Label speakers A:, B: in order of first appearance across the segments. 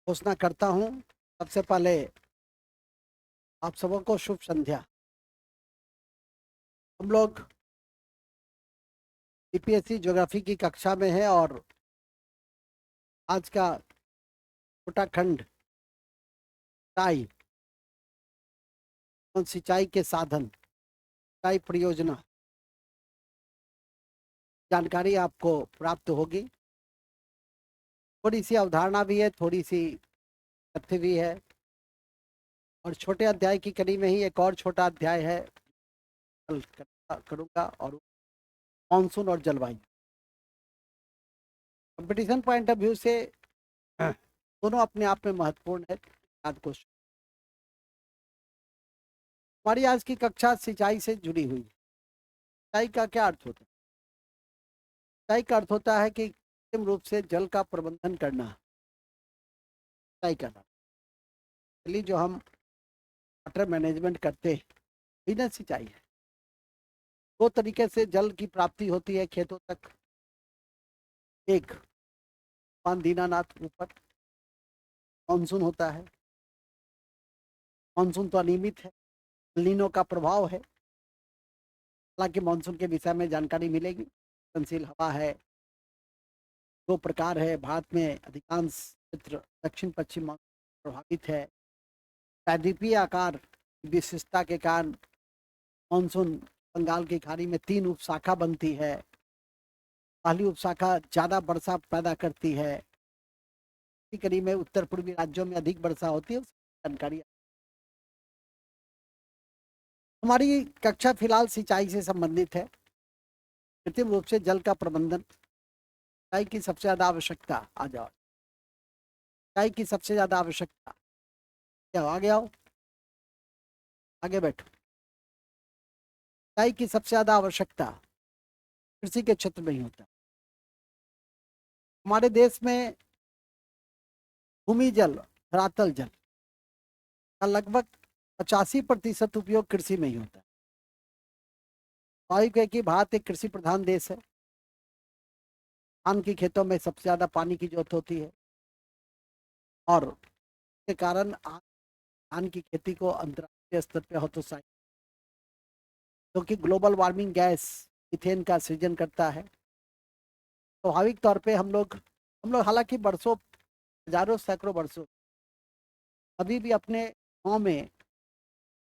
A: घोषणा करता हूं। सबसे पहले आप सबों को शुभ संध्या। हम लोग बीपीएससी ज्योग्राफी की कक्षा में है और आज का उत्तराखंड सिंचाई और सिंचाई के साधन, सिंचाई परियोजना जानकारी आपको प्राप्त होगी। थोड़ी सी अवधारणा भी है, थोड़ी सी तथ्य भी है और छोटे अध्याय की कड़ी में ही एक और छोटा अध्याय है करूंगा और मानसून और जलवायु। कंपटीशन पॉइंट ऑफ व्यू से दोनों अपने आप में महत्वपूर्ण है। याद क्वेश्चन हमारी आज की कक्षा सिंचाई से जुड़ी हुई है। सिंचाई का क्या अर्थ होता है? सिंचाई का अर्थ होता है कि कृत्रिम रूप से जल का प्रबंधन करना। सिंचाई करना चलिए जो हम वाटर मैनेजमेंट करते हैं, बिना सिंचाई है। दो तरीके से जल की प्राप्ति होती है खेतों तक। एक तूफान दीनानाथ ऊपर मानसून होता है। मानसून तो अनियमित है, लीनो का प्रभाव है। हालांकि मानसून के विषय में जानकारी मिलेगी। संशील हवा है, दो प्रकार है। भारत में अधिकांश क्षेत्र दक्षिण पश्चिम मानसून प्रभावित है। द्वीपीय आकार की विशिष्टता के कारण मानसून बंगाल की खाड़ी में 3 उपशाखा बनती है। पहली उपशाखा ज्यादा वर्षा पैदा करती है। इसी कड़ी में उत्तर पूर्वी राज्यों में अधिक वर्षा होती है, उसकी जानकारी। हमारी कक्षा फिलहाल सिंचाई से संबंधित है। कृत्रिम रूप से जल का प्रबंधन, सिंचाई की सबसे ज्यादा आवश्यकता। आ जाओ, सिंचाई की सबसे ज्यादा आवश्यकता क्या हो? आगे आओ, आगे बैठो। सिंचाई की सबसे ज्यादा आवश्यकता कृषि के क्षेत्र में ही होता है। हमारे देश में भूमि जल, धरातल जल का लगभग 85% उपयोग कृषि में ही होता है। स्वाभाविक है कि भारत एक कृषि प्रधान देश है। धान की खेतों में सबसे ज्यादा पानी की जरूरत होती है और के कारण धान की खेती को अंतर्राष्ट्रीय स्तर पर हतोत्साहित, क्योंकि ग्लोबल वार्मिंग गैस इथेन का सृजन करता है। स्वाभाविक तौर पे हम लोग हालांकि वर्षों, हजारों सैकड़ों वर्षों अभी भी अपने गांव में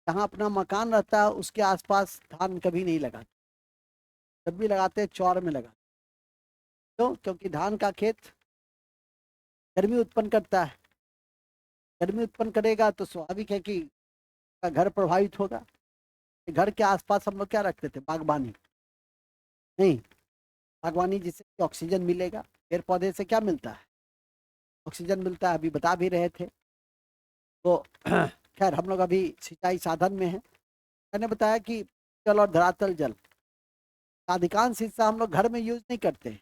A: जहाँ अपना मकान रहता है उसके आसपास धान कभी नहीं लगाते। जब भी लगाते हैं चौर में लगाते। क्यों? क्योंकि धान का खेत गर्मी उत्पन्न करता है। गर्मी उत्पन्न करेगा तो स्वाभाविक है कि घर प्रभावित होगा। घर के आसपास हम लोग क्या रखते थे? बागवानी। नहीं, बागवानी जिससे कि ऑक्सीजन मिलेगा। पेड़ पौधे से क्या मिलता है? ऑक्सीजन मिलता है, अभी बता भी रहे थे। तो खैर हम लोग अभी सिंचाई साधन में है। मैंने बताया कि जल और धरातल जल का अधिकांश हिस्सा हम लोग घर में यूज नहीं करते हैं,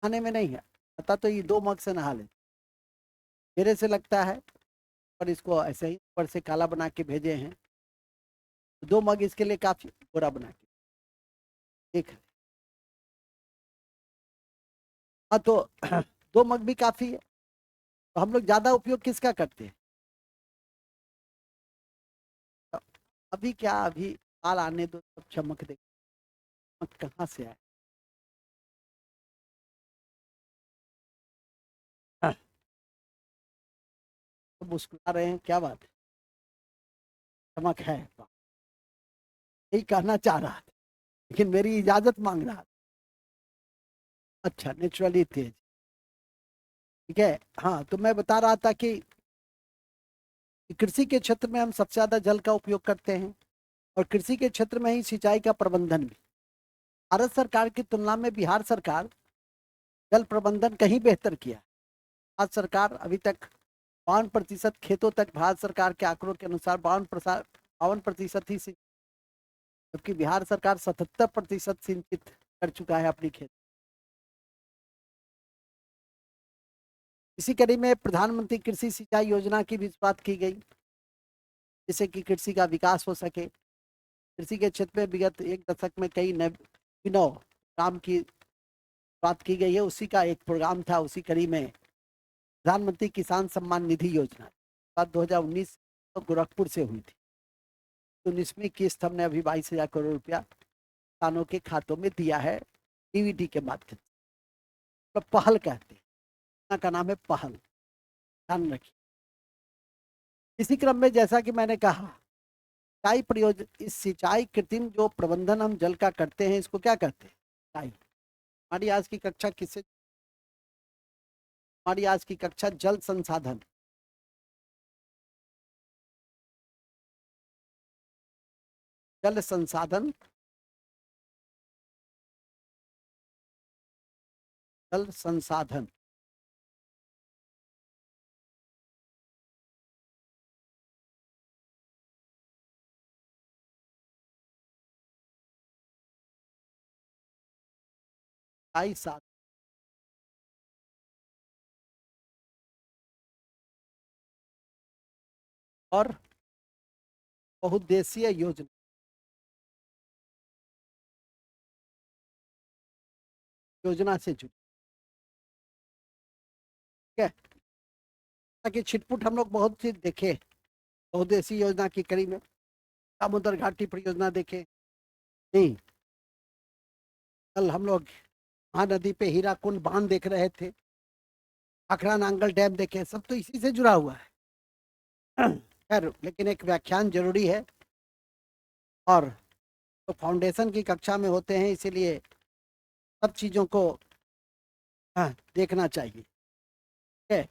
A: खाने में नहीं है। पता तो ये 2 मग से नहा ले, मेरे से लगता है। पर इसको ऐसे ही ऊपर से काला बना के भेजे हैं। 2 मग इसके लिए काफी, गोरा बना के। ठीक है, हाँ तो 2 मग भी काफी है। तो हम लोग ज्यादा उपयोग किसका करते हैं? अभी क्या, अभी काल आने दो, सब चमक दे। चमक कहाँ से आए? हाँ, तो मुस्कुरा रहे हैं, क्या बात है? चमक है, यही कहना चाह रहा था, लेकिन मेरी इजाजत मांग रहा था। अच्छा, नेचुरली तेज। ठीक है। हाँ, तो मैं बता रहा था कि कृषि के क्षेत्र में हम सबसे ज्यादा जल का उपयोग करते हैं और कृषि के क्षेत्र में ही सिंचाई का प्रबंधन भी। भारत सरकार की तुलना में बिहार सरकार जल प्रबंधन कहीं बेहतर किया है। भारत सरकार अभी तक 52% खेतों तक, भारत सरकार के आंकड़ों के अनुसार 52% ही जबकि बिहार सरकार 77% सिंचित कर चुका है अपनी खेत। इसी कड़ी में प्रधानमंत्री कृषि सिंचाई योजना की भी बात की गई, जिससे कि कृषि का विकास हो सके। कृषि के क्षेत्र में विगत 1 दशक में कई अभिनव काम की बात की गई है। उसी का एक प्रोग्राम था, उसी कड़ी में प्रधानमंत्री किसान सम्मान निधि योजना 2019 तो गोरखपुर से हुई थी। 19वीं किस्त हमने अभी 22,000 करोड़ रुपया किसानों के खातों में दिया है डीबीटी के माध्यम से। तो पहल कहते हैं, का नाम है पहल, ध्यान रखिए। इसी क्रम में जैसा कि मैंने कहा, सिंचाई प्रयोजन, इस सिंचाई कृत्रिम जो प्रबंधन हम जल का करते हैं, इसको क्या कहते हैं? सिंचाई। हमारी आज की कक्षा किससे? हमारी आज की कक्षा जल संसाधन, जल संसाधन, जल संसाधन। सिंचाई साधन और बहुउद्देशीय योजना, योजना से जुड़ी, ठीक है। ताकि छिटपुट हम लोग बहुत चीज देखे, बहुउद्देशीय योजना की कड़ी में दामोदर घाटी परियोजना देखे नहीं, कल हम लोग महानदी पे हीराकुंड बांध देख रहे थे, अखरा नांगल डैम देखे, सब तो इसी से जुड़ा हुआ है। खैर, लेकिन एक व्याख्यान जरूरी है और तो फाउंडेशन की कक्षा में होते हैं, इसीलिए सब चीजों को देखना चाहिए, ठीक है।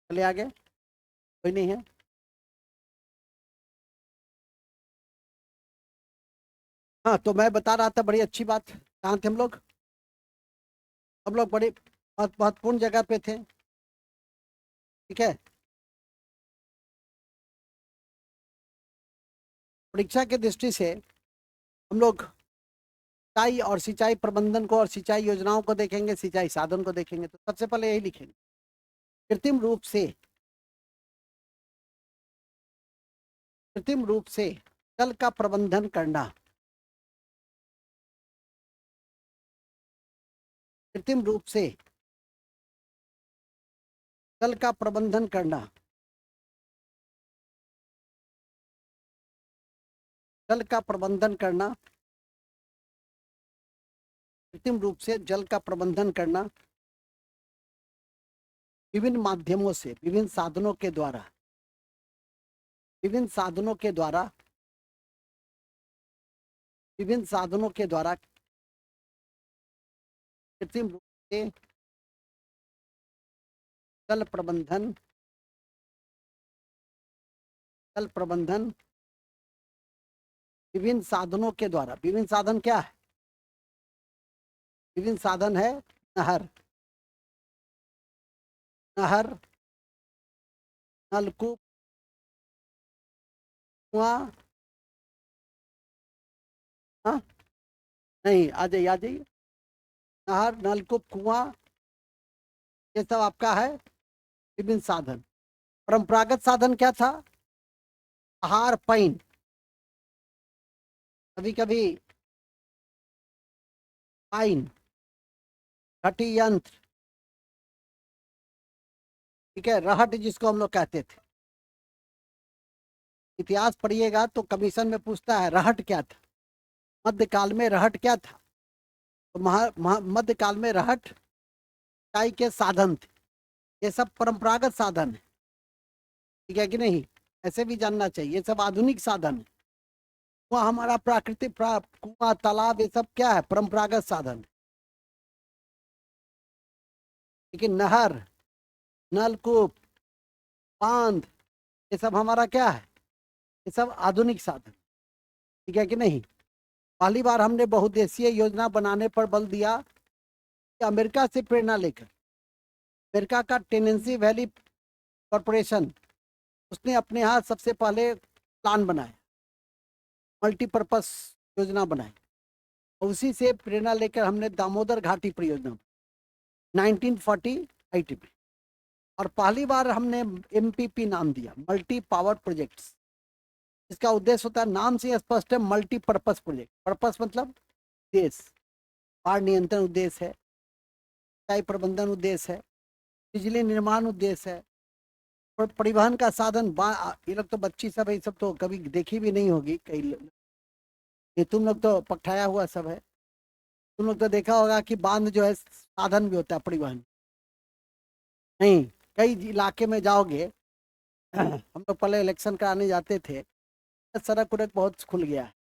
A: चले आगे, कोई नहीं है। हाँ, तो मैं बता रहा था, बड़ी अच्छी बात, कहाँ थे हम लोग? हम लोग बड़ी महत्वपूर्ण जगह पे थे, ठीक है। परीक्षा की दृष्टि से हम लोग सिंचाई और सिंचाई प्रबंधन को और सिंचाई योजनाओं को देखेंगे, सिंचाई साधन को देखेंगे। तो सबसे पहले यही लिखेंगे, कृत्रिम रूप से जल का प्रबंधन करना, कृत्रिम रूप से जल का प्रबंधन करना, जल का प्रबंधन करना, कृत्रिम रूप से जल का प्रबंधन करना विभिन्न माध्यमों से, विभिन्न साधनों के द्वारा, विभिन्न साधनों के द्वारा, विभिन्न साधनों के द्वारा कृत्रिम रूप से जल प्रबंधन, जल प्रबंधन विभिन्न साधनों के द्वारा। विभिन्न साधन क्या है? विभिन्न साधन है नहर, नहर, नलकूप, कुआं, हाँ नहीं, आ जाइए आ जाइए, नहर, नलकूप, कुआं, ये सब आपका है विभिन्न साधन। परंपरागत साधन क्या था? आहार, पाइन, कभी कभी पाइन, घटी यंत्र, ठीक है, रहट जिसको हम लोग कहते थे। इतिहास पढ़िएगा तो कमीशन में पूछता है रहट क्या था, मध्यकाल में रहट क्या था। तो मध्यकाल में रहट सिंचाई के साधन थे, ये सब परंपरागत साधन है, ठीक है कि नहीं? ऐसे भी जानना चाहिए, ये सब आधुनिक साधन है। कुआं हमारा प्राकृतिक कुआं, तालाब, ये सब क्या है? परंपरागत साधन है। लेकिन नहर, नलकूप, बांध, ये सब हमारा क्या है? ये सब आधुनिक साधन, ठीक है कि नहीं? पहली बार हमने बहुउद्देशीय योजना बनाने पर बल दिया कि अमेरिका से प्रेरणा लेकर, अमेरिका का टेनेंसी वैली कॉरपोरेशन, उसने अपने यहाँ सबसे पहले प्लान बनाया, मल्टीपर्पस योजना बनाई, उसी से प्रेरणा लेकर हमने दामोदर घाटी परियोजना 1948 में, और पहली बार हमने MPP नाम दिया, मल्टी पावर प्रोजेक्ट्स, इसका उद्देश्य होता है, नाम से स्पष्ट है, मल्टीपर्पज प्रोजेक्ट। पर्पस मतलब देश, बाढ़ नियंत्रण उद्देश्य है, सिंचाई प्रबंधन उद्देश्य है, बिजली निर्माण उद्देश्य है, और परिवहन का साधन। ये लोग तो बच्ची सब है, ये सब तो कभी देखी भी नहीं होगी कई ये तुम लोग तो पकठाया हुआ सब है। तुम लोग तो देखा होगा कि बांध जो है साधन भी होता है परिवहन। नहीं, कई इलाके में जाओगे हम लोग पहले इलेक्शन कराने जाते थे, सड़क उड़क बहुत खुल गया है,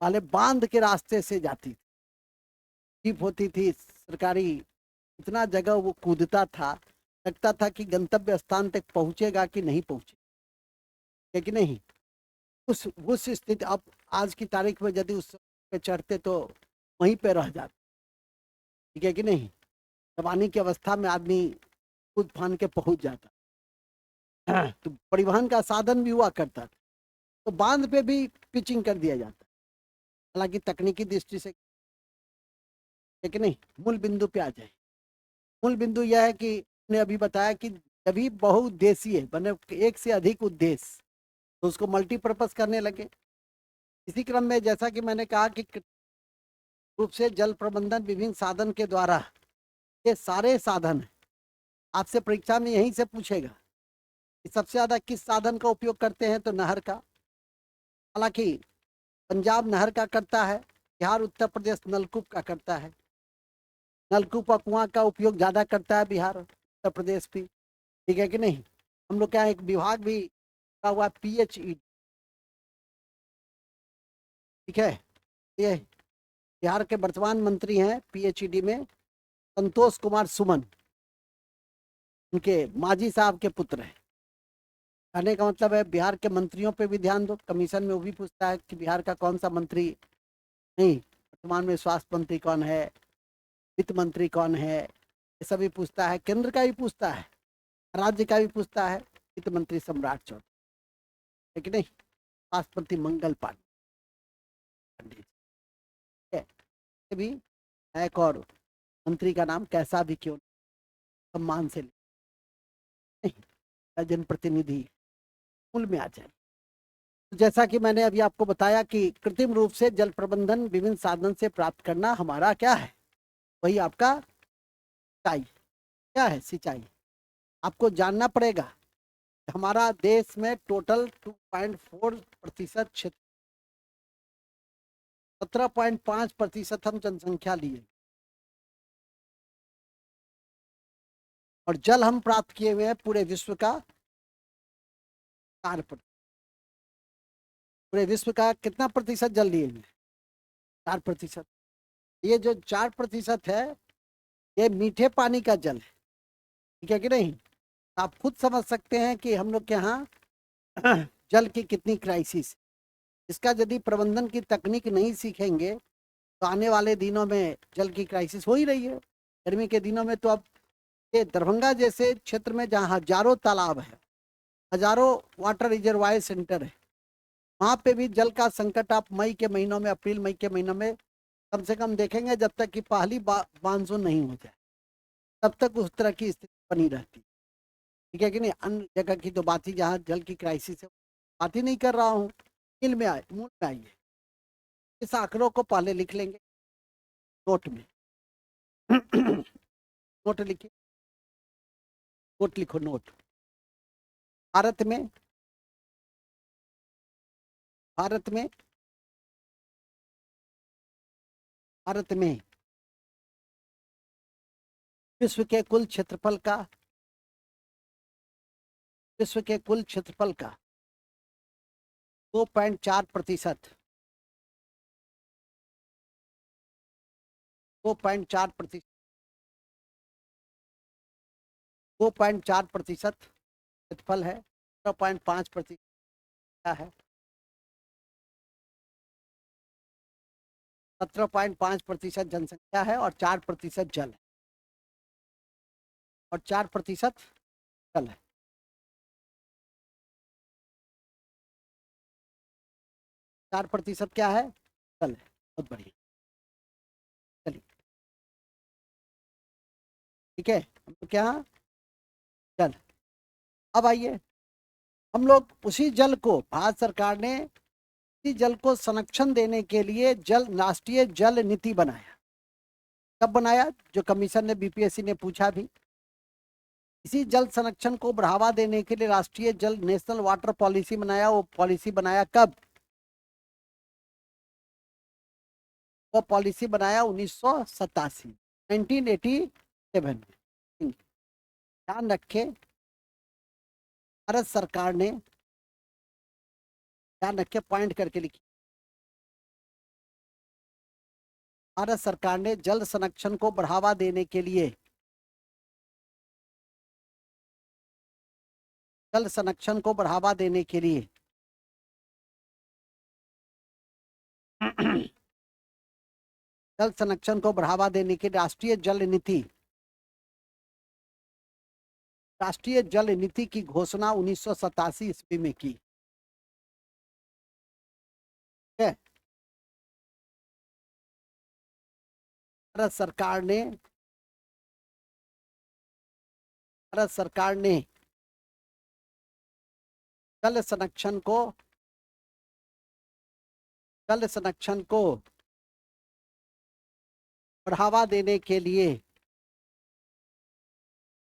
A: पहले बांध के रास्ते से जाती थी, जीप होती थी सरकारी, इतना जगह वो कूदता था, लगता था कि गंतव्य स्थान तक पहुंचेगा कि नहीं पहुंचे, है कि नहीं। उस स्थिति, अब आज की तारीख में यदि उस पे चढ़ते तो वहीं पे रह जाते, ठीक है कि नहीं। जवानी की अवस्था में आदमी कूद फान के पहुंच जाता। तो परिवहन का साधन भी हुआ करता था, तो बांध पे भी पिचिंग कर दिया जाता, हालांकि तकनीकी दृष्टि से, है कि नहीं। मूल बिंदु पे आ जाए। मूल बिंदु यह है कि ने अभी बताया कि जब बहुउद्देशीय है, बने एक से अधिक उद्देश्य, तो उसको मल्टीपर्पज करने लगे। इसी क्रम में जैसा कि मैंने कहा कि रूप से जल प्रबंधन विभिन्न साधन के द्वारा, ये सारे साधन आपसे परीक्षा में यहीं से पूछेगा कि सबसे ज्यादा किस साधन का उपयोग करते हैं, तो नहर का। हालांकि पंजाब नहर का करता है, बिहार उत्तर प्रदेश नलकूप का करता है। नलकूप और कुआं का उपयोग ज्यादा करता है बिहार उत्तर प्रदेश भी, ठीक है कि नहीं। हम लोग क्या एक विभाग भी का हुआ PHED, ठीक है। ये बिहार के वर्तमान मंत्री हैं PHED में संतोष कुमार सुमन, उनके माजी साहब के पुत्र हैं। कहने का मतलब है बिहार के मंत्रियों पे भी ध्यान दो, कमीशन में वो भी पूछता है कि बिहार का कौन सा मंत्री, नहीं वर्तमान में स्वास्थ्य मंत्री कौन है, वित्त मंत्री कौन है, ये सभी पूछता है। केंद्र का भी पूछता है, राज्य का भी पूछता है। वित्त मंत्री सम्राट चौधरी, है कि नहीं। स्वास्थ्य मंत्री मंगल पांडे, भी एक और मंत्री का नाम कैसा भी क्यों सम्मान से नहीं, जनप्रतिनिधि मूल में आ जाए। तो जैसा कि मैंने अभी आपको बताया कि कृत्रिम रूप से जल प्रबंधन विभिन्न साधन से प्राप्त करना हमारा क्या है, वही आपका सिंचाई। क्या है सिंचाई, आपको जानना पड़ेगा। हमारा देश में टोटल 2.4% क्षेत्र, 17.5% हम जनसंख्या लिए, और जल हम प्राप्त किए हुए हैं पूरे विश्व का 4%। पूरे विश्व का कितना प्रतिशत जल लिए हुए, 4%। ये जो 4% है, ये मीठे पानी का जल है, ठीक है कि नहीं। आप खुद समझ सकते हैं कि हम लोग के यहाँ जल की कितनी क्राइसिस। इसका यदि प्रबंधन की तकनीक नहीं सीखेंगे तो आने वाले दिनों में जल की क्राइसिस हो ही रही है। गर्मी के दिनों में तो अब ये दरभंगा जैसे क्षेत्र में जहाँ हजारों तालाब है, हजारों वाटर रिजर्वायर सेंटर है, वहाँ पे भी जल का संकट आप मई के महीनों में, अप्रैल मई के महीनों में कम से कम देखेंगे, जब तक कि पहली मानसून नहीं हो जाए तब तक उस तरह की स्थिति बनी रहती, ठीक है कि नहीं। अन्य जगह की तो बात ही, जहाँ जल की क्राइसिस है बात ही नहीं कर रहा हूँ। मिल में आए, मूल में आइए, इस आंकड़ों को पहले लिख लेंगे नोट में। नोट लिखिए, नोट लिखो, नोट। भारत में, भारत में, भारत में विश्व के कुल क्षेत्रफल का, विश्व के कुल क्षेत्रफल का 2.4%, 2.4%, 2.4% क्षेत्रफल है, 0.5% क्या है, 17.5% जनसंख्या है, और 4% जल है, और 4% जल है। 4% क्या है, जल है। बहुत बढ़िया, चलिए ठीक है। हम तो क्या, जल। अब आइए, हम लोग उसी जल को, भारत सरकार ने उसी जल को संरक्षण देने के लिए राष्ट्रीय जल नीति बनाया। कब बनाया? जो कमीशन ने, बीपीएससी ने पूछा भी। इसी जल संरक्षण को बढ़ावा देने के लिए राष्ट्रीय जल, नेशनल वाटर पॉलिसी बनाया। वो पॉलिसी बनाया कब? वो पॉलिसी बनाया 1987, 1987 में। ध्यान रखे, भारत सरकार ने, ध्यान रखे, पॉइंट करके लिखिए, भारत सरकार ने जल संरक्षण को बढ़ावा देने के लिए, जल संरक्षण को बढ़ावा देने के लिए जल संरक्षण को बढ़ावा देने के राष्ट्रीय जल नीति, राष्ट्रीय जल नीति की घोषणा 1987 ईस्वी में की है। भारत सरकार ने, भारत सरकार ने जल संरक्षण को, जल संरक्षण को बढ़ावा देने के लिए,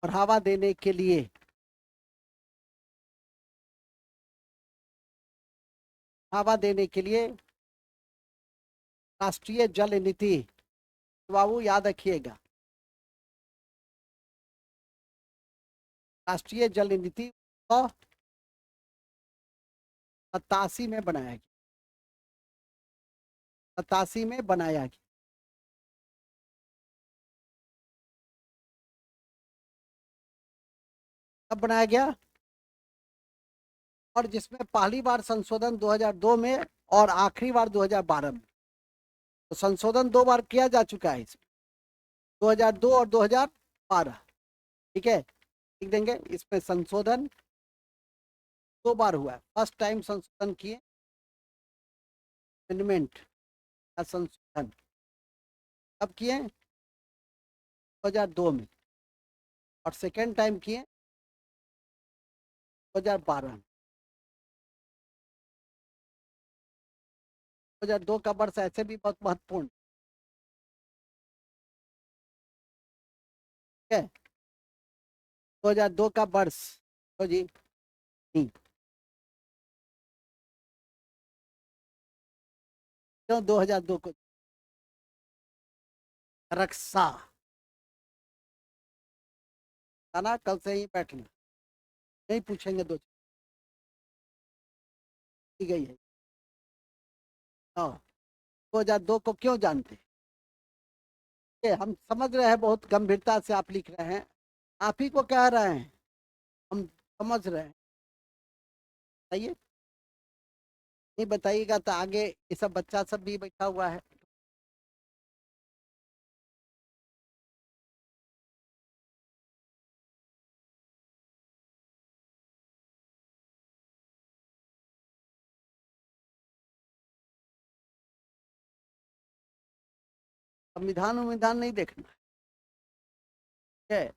A: बढ़ावा देने के लिए बढ़ावा देने के लिए राष्ट्रीय जल नीति, बाबू याद रखिएगा, राष्ट्रीय जल नीति 1987 में बनाया गया, 87 में बनाया गया। कब बनाया गया? और जिसमें पहली बार संशोधन 2002 में और आखिरी बार 2012 में। तो संशोधन 2 बार किया जा चुका है इसमें, 2002 और 2012। ठीक है, लिख देंगे, इसमें संशोधन 2 बार हुआ है। फर्स्ट टाइम संशोधन किए, अमेंडमेंट या संशोधन कब किए? 2002 में। और सेकेंड टाइम किए 2012 में। 2002 का वर्ष ऐसे भी बहुत महत्वपूर्ण है। 2002 का वर्ष, तो जी नहीं, क्यों 2002 को? रक्षा ना, कल से ही बैठना, नहीं पूछेंगे दो की गई है। हाँ, 2002 को क्यों जानते हैं? ये हम समझ रहे हैं, बहुत गंभीरता से आप लिख रहे हैं, आप ही को कह रहे हैं, हम समझ रहे हैं। बताइए, नहीं बताइएगा तो आगे ये सब बच्चा सब भी बैठा हुआ है। संविधान संविधान नहीं देखना है।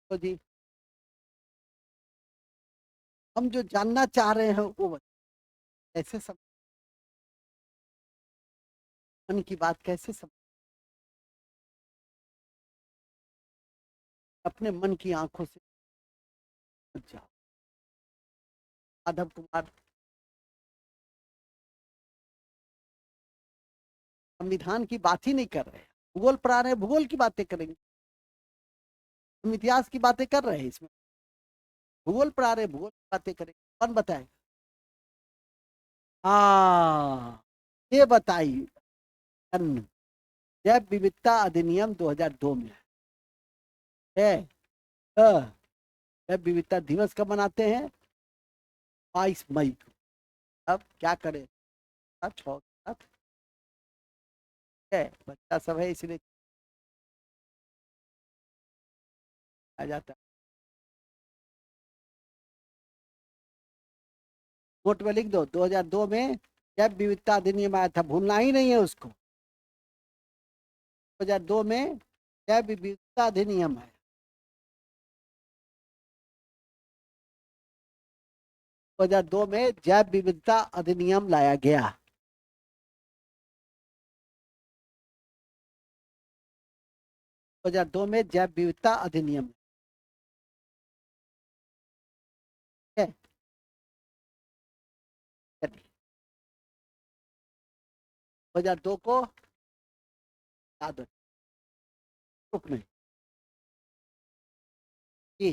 A: तो जी हम जो जानना चाह रहे हैं वो कैसे सब, मन की बात कैसे सब, अपने मन की आंखों से समझ जाओ। माधव कुमार संविधान की बात ही नहीं कर रहे हैं, भूगोल पढ़ा रहे हैं, भूगोल की बातें करेंगे। हम इतिहास की बातें कर रहे हैं, इसमें भूगोल पढ़ा रहे हैं, भूगोल की बातें करेंगे। कौन बताए? हाँ, ये बताइए, जैव विविधता अधिनियम 2002 में है। हाँ, जैव विविधता दिवस कब मनाते हैं? 22 मई को। अब क्या करें, है बच्चा सब है इसलिए आ जाता है। नोट में लिख दो, 2002 में जैव विविधता अधिनियम आया था, भूलना ही नहीं है उसको। 2002 में जैव विविधता अधिनियम है। 2002 में जैव विविधता अधिनियम लाया गया। 2002 में जैव विविधता अधिनियम है। 2002 को याद रखो में कि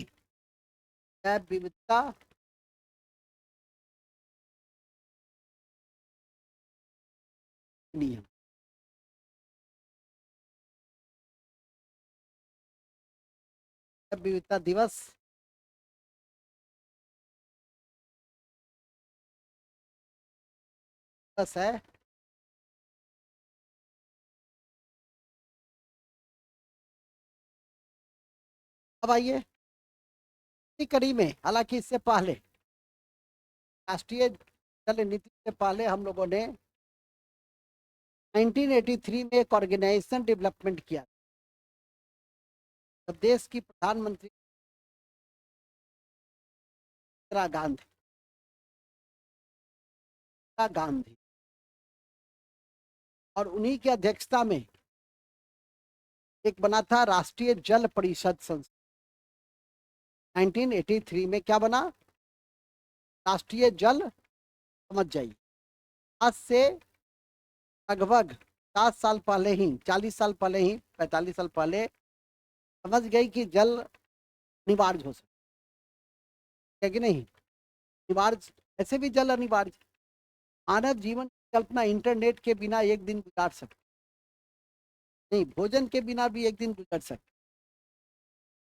A: जैव विविधता अधिनियम, जैव विविधता दिवस है। अब आइए कड़ी में, हालांकि इससे पहले राष्ट्रीय जल नीति से पहले हम लोगों ने 1983 में एक ऑर्गेनाइजेशन डेवलपमेंट किया। जब देश की प्रधानमंत्री इंदिरा गांधी और उन्हीं की अध्यक्षता में एक बना था राष्ट्रीय जल परिषद संस्था। 1983 में क्या बना? राष्ट्रीय जल, समझ जाइए, आज से लगभग 7 साल पहले ही, 40 साल पहले ही, 45 साल पहले समझ गई कि जल अनिवार्य हो सकता है कि नहीं। अनिवार्य, ऐसे भी जल अनिवार्य। मानव जीवन की कल्पना इंटरनेट के बिना एक दिन गुजार सकते नहीं, भोजन के बिना भी एक दिन गुजर सकते,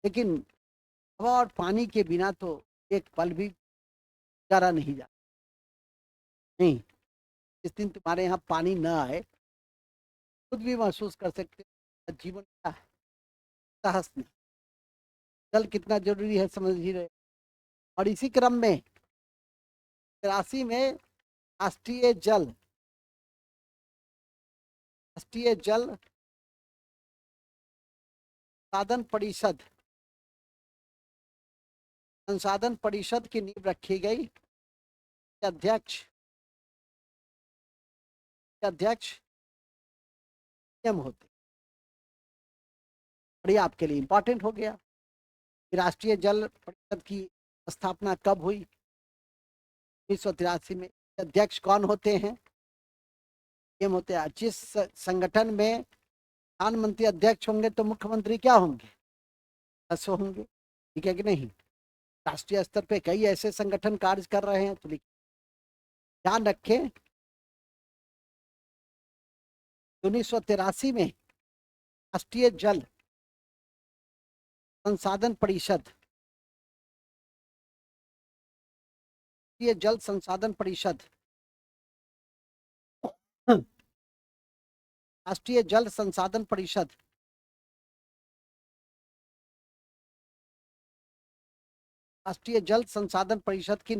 A: लेकिन हवा और पानी के बिना तो एक पल भी गुजारा नहीं जा नहीं। जिस दिन तुम्हारे यहाँ पानी न आए, खुद भी महसूस कर सकते हो जीवन क्या है, साहस नहीं। जल कितना जरूरी है समझ ही रहे। और इसी क्रम में 83 में राष्ट्रीय जल संसाधन परिषद की नींव रखी गई। अध्यक्ष एम होते, बढ़िया, आपके लिए इंपॉर्टेंट हो गया। राष्ट्रीय जल परिषद की स्थापना कब हुई? 1983 में। अध्यक्ष कौन होते हैं? एम होते हैं। जिस संगठन में प्रधानमंत्री अध्यक्ष होंगे तो मुख्यमंत्री क्या होंगे? सदस्य होंगे, ठीक है कि नहीं। राष्ट्रीय स्तर पे कई ऐसे संगठन कार्य कर रहे हैं, तो ध्यान रखें 1983 में राष्ट्रीय जल संसाधन परिषद, राष्ट्रीय जल संसाधन परिषद, राष्ट्रीय जल संसाधन परिषद राष्ट्रीय जल संसाधन परिषद की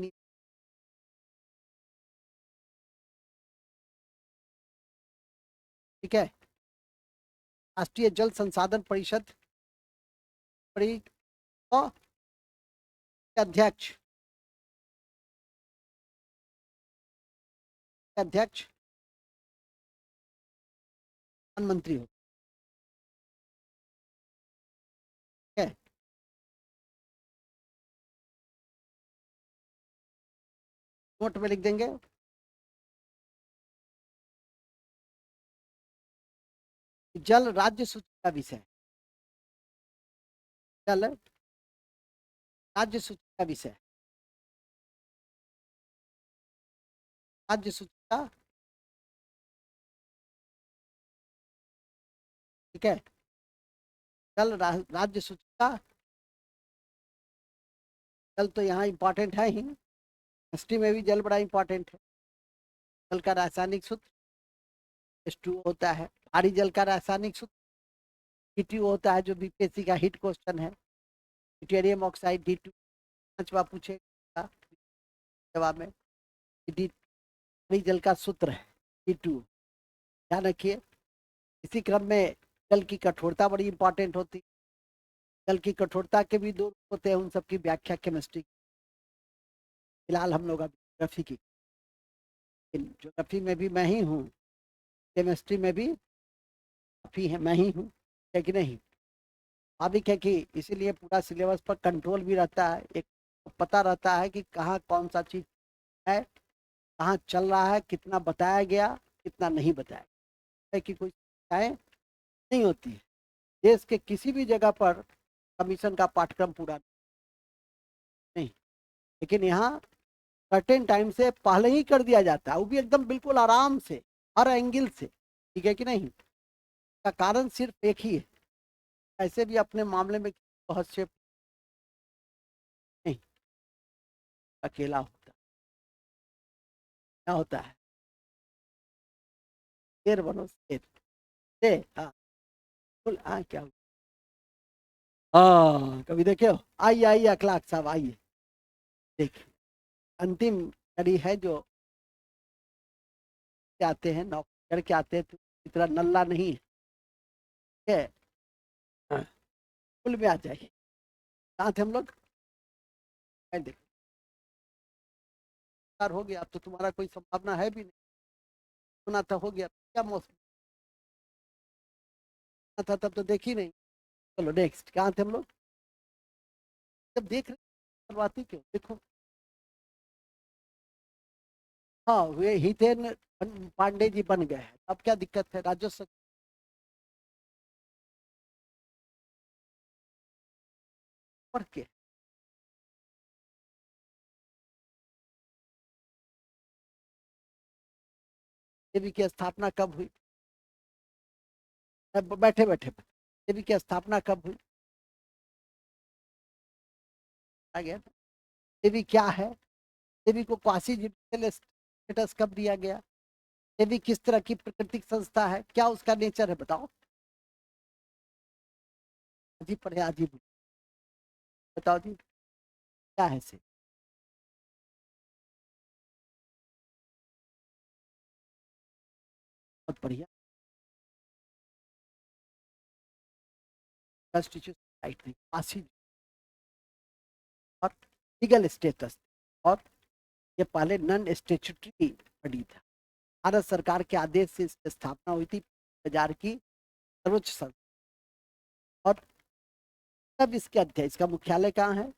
A: ठीक है। राष्ट्रीय जल संसाधन परिषद अध्यक्ष प्रधानमंत्री हो, ठीक है। नोट में लिख देंगे, जल राज्य सूची का विषय, जल राज्य सूची का विषय, राज्य सूची का, ठीक है। जल राज्य सूची का, जल तो यहाँ इंपॉर्टेंट है ही, हिस्ट्री में भी जल बड़ा इंपॉर्टेंट है। जल का रासायनिक सूत्र H2O होता है। भारी जल का रासायनिक सूत्र H2O होता है, जो बीपीएससी का हिट क्वेश्चन है, ड्यूटेरियम ऑक्साइड D2। 5वां पूछेगा जवाब में, भारी जल का सूत्र है D2, ध्यान रखिए। इसी क्रम में जल की कठोरता बड़ी इंपॉर्टेंट होती है। जल की कठोरता के भी दो रूप होते हैं, उन सबकी व्याख्या केमिस्ट्री फिलहाल हम लोग अभी ज्योग्राफी की, ज्योग्राफी में भी मैं ही हूँ, केमिस्ट्री में भी काफी है मैं ही हूँ, है कि नहीं। स्वाभाविक है कि इसीलिए पूरा सिलेबस पर कंट्रोल भी रहता है, एक पता रहता है कि कहाँ कौन सा चीज है, कहाँ चल रहा है, कितना बताया गया, कितना नहीं बताया है, कि कोई शिकायत नहीं होती है। देश के किसी भी जगह पर कमीशन का पाठ्यक्रम पूरा नहीं, लेकिन यहाँ सर्टेन टाइम से पहले ही कर दिया जाता है, वो भी एकदम बिल्कुल आराम से, हर एंगल से, ठीक है कि नहीं। का कारण सिर्फ एक ही है, ऐसे भी अपने मामले में हस्तक्षेप नहीं, अकेला होता क्या होता है, शेर बनो शेर से। हाँ बोल, हाँ क्या हुआ? हाँ कभी देखे हो, आइए आइए अखलाक साहब आइए, देखिए अंतिम कड़ी है जो आते हैं नौकरी करके आते हैं, तो इतना नल्ला नहीं है, ठीक है। हाँ, कुल में आ जाइए, कहाँ थे हम लोग, देखो हो गया, अब तो तुम्हारा कोई संभावना है भी नहीं, होना था हो गया, क्या मौसम था तब तो देखी नहीं। चलो नेक्स्ट, कहाँ थे हम लोग, जब देख रहे शुरुआती क्यों देखो। हाँ वे हितेन पांडे जी बन गए हैं, अब क्या दिक्कत है, राजस्व पढ़ के। देवी की स्थापना कब हुई, बैठे बैठे देवी की स्थापना कब हुई, आ गया। देवी क्या है, देवी को क्वासी जुडिशियल स्टेटस कब दिया गया, देवी किस तरह की प्राकृतिक संस्था है, क्या उसका नेचर है बताओ। अजीब पढ़े अजीब, बताओ जी क्या है से। बहुत बढ़िया, कॉन्स्टिट्यूशन राइट नहीं, क्वासी और लीगल स्टेटस, और ये पहले नॉन स्टेचुटरी बॉडी था, भारत सरकार के आदेश से इसकी स्थापना हुई थी, बाजार की सर्वोच्च संस्था। और तब इसके अध्यक्ष, इसका मुख्यालय कहाँ है,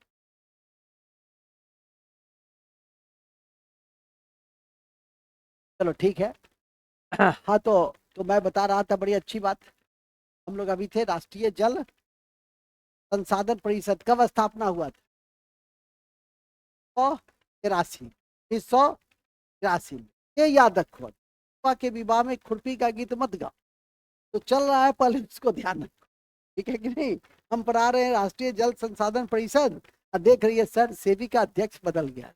A: चलो ठीक है। हाँ तो मैं बता रहा था, बड़ी अच्छी बात, हम लोग अभी थे राष्ट्रीय जल संसाधन परिषद कब स्थापना हुआ था, 1983, 1983 में, ये याद रखो, के विवाह में खुरपी का गीत मत गाओ, तो चल रहा है पहले उसको ध्यान रखो, ठीक है कि नहीं। हम पढ़ा रहे हैं राष्ट्रीय जल संसाधन परिषद, और देख रही है सर सेबी का अध्यक्ष बदल गया,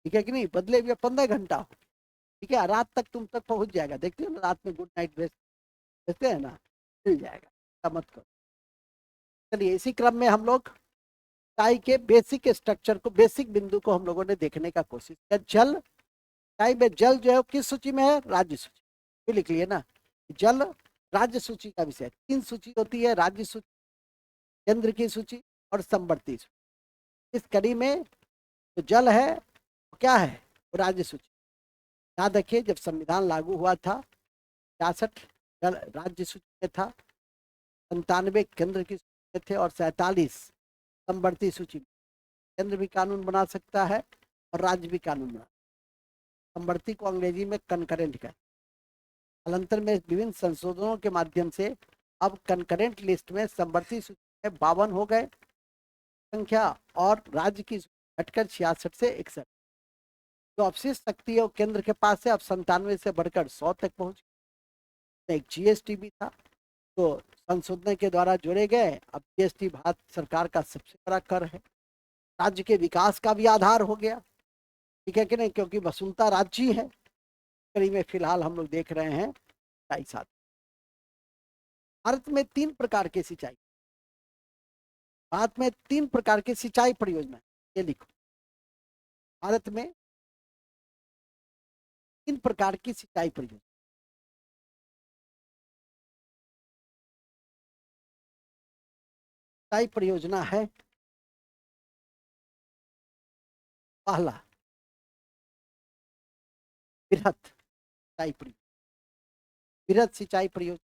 A: ठीक है कि नहीं, बदले हुए 15 घंटा हो, ठीक है, रात तक तुम तक पहुंच जाएगा, देखते हो ना रात में गुड नाइट भेजते हैं ना, मिल जाएगा, मत करो। चलिए इसी क्रम में हम लोग टाई के बेसिक स्ट्रक्चर को, बेसिक बिंदु को हम लोगों ने देखने का कोशिश किया। जल, टाई में जल जो है वो किस सूची में है, राज्य सूची, भी लिख लिए ना, जल राज्य सूची का विषय, 3 सूची होती है, राज्य सूची, केंद्र की सूची और संवर्ती सूची। इस कड़ी में जो जल है वो क्या है, वो राज्य सूची। याद रखिए जब संविधान लागू हुआ था 66 जल राज्य सूची में था, 97 केंद्र की सूची में थे, और 47 संवर्ती सूची में। केंद्र भी कानून बना सकता है और राज्य भी कानून बना, संवर्ती को अंग्रेजी में कंकरेंट का। कालांतर में विभिन्न संशोधनों के माध्यम से अब कंकरेंट लिस्ट में संवर्ती सूची में 52 हो गए संख्या, और राज्य की घटकर 66 से 61, जो अवशिष्ट शक्ति है वो केंद्र के पास है, अब 97 से बढ़कर 100 तक पहुंच। एक जीएसटी भी था, तो संशोधन के द्वारा जोड़े गए, अब जीएसटी भारत सरकार का सबसे बड़ा कर है, राज्य के विकास का भी आधार हो गया, ठीक है कि नहीं, क्योंकि वसुंधरा राज्य ही है। कड़ी में फिलहाल हम लोग देख रहे हैं ढाई साल। भारत में 3 प्रकार की सिंचाई, भारत में 3 प्रकार की सिंचाई परियोजना, ये लिखो, भारत में 3 प्रकार की सिंचाई परियोजना। सिंचाई परियोजना है, पहला बृहत सिंचाई परियोजना, बृहत सिंचाई परियोजना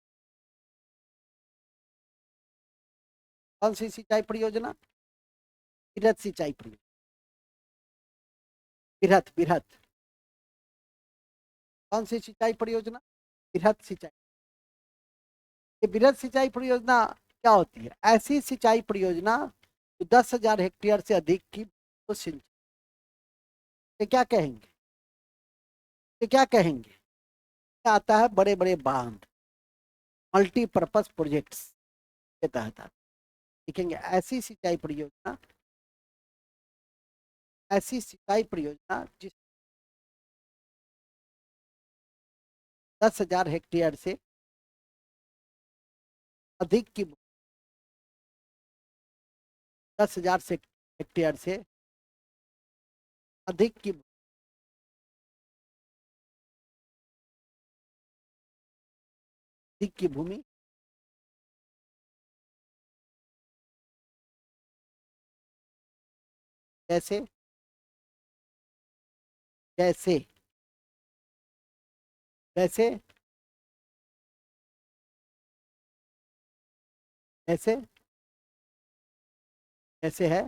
A: कौन सी सिंचाई परियोजना? बृहत सिंचाई परियोजना, बृहत बृहत कौन सी सिंचाई परियोजना? बृहत सिंचाई। ये बृहत सिंचाई परियोजना क्या होती है? ऐसी सिंचाई परियोजना जो 10,000 हेक्टेयर से अधिक की सिंचाई, क्या कहेंगे? क्या कहेंगे? आता है बड़े बड़े बांध, मल्टीपर्पज प्रोजेक्ट्स के तहत लिखेंगे ऐसी सिंचाई परियोजना, ऐसी सिंचाई परियोजना जिस 10,000 हेक्टेयर से अधिक की, 10,000 से हेक्टेयर से अधिक की, अधिक की भूमि जैसे, जैसे जैसे जैसे जैसे है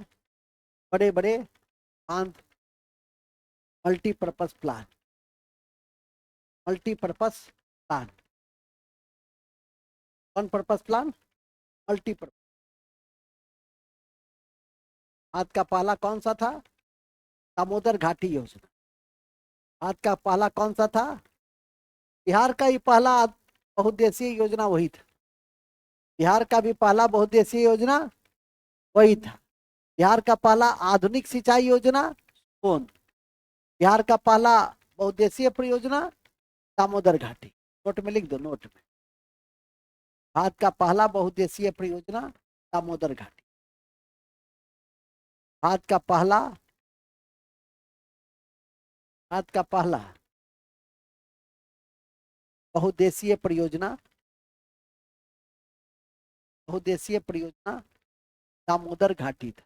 A: बड़े बड़े बांध, मल्टीपर्पज प्लान, मल्टीपर्पज प्लान, कौन पर्पज प्लान? मल्टीपर्पज। आज का पहला कौन सा था? दामोदर घाटी योजना। आज का पहला कौन सा था? बिहार का ही पहला बहुउद्देशीय योजना वही था। बिहार का भी पहला बहुउद्देशीय योजना वही था। बिहार का पहला आधुनिक सिंचाई योजना कौन? बिहार का पहला बहुउद्देशीय परियोजना दामोदर घाटी। नोट में लिख दो, नोट में। भारत का पहला बहुउद्देशीय परियोजना दामोदर घाटी। भारत का पहला, भारत का पहला बहुउद्देशीय परियोजना, बहुउद्देशीय परियोजना दामोदर घाटी था।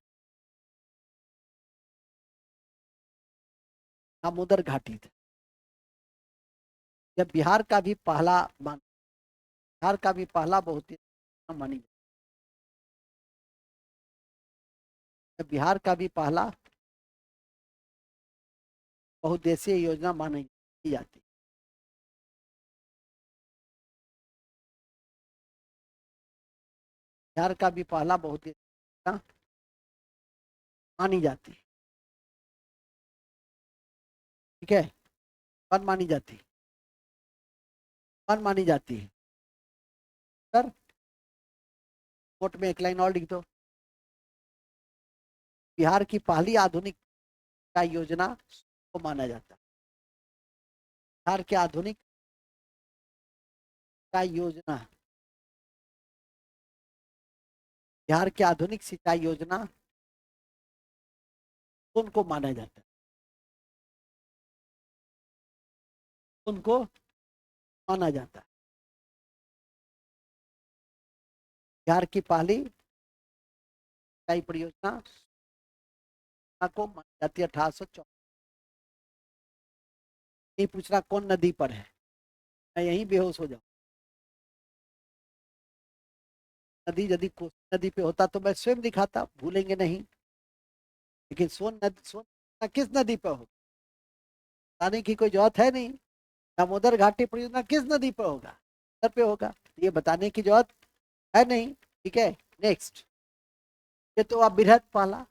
A: दामोदर घाटी था। जब बिहार का भी पहला बिहार का भी पहला बहुउद्देशीय मानी, बिहार का भी पहला बहुउद्देशीय योजना मानी जाती। बिहार का भी पहला बहुउद्देशीय मानी जाती। ठीक है, कौन मानी जाती? कौन मानी जाती है सर? नोट में एक लाइन और लिख दो। बिहार की पहली आधुनिक योजना को माना जाता है। बिहार की आधुनिक योजना, बिहार की आधुनिक सिंचाई योजना उनको माना जाता है, उनको माना जाता है। बिहार की पहली सिंचाई परियोजना को मानी जाती है 1814। ये पूछ रहा कौन नदी पर है, मैं यहीं बेहोश हो जाऊं। नदी यदि कोसी नदी पे होता तो मैं स्वयं दिखाता, भूलेंगे नहीं। लेकिन सोन नदी, सोन किस नदी पर हो, बताने की कोई जरूरत है नहीं। दामोदर घाटी परियोजना किस नदी पर होगा? सर पे होगा, ये बताने की जरूरत है नहीं। ठीक है, नेक्स्ट। ये तो आप बृहत पाला।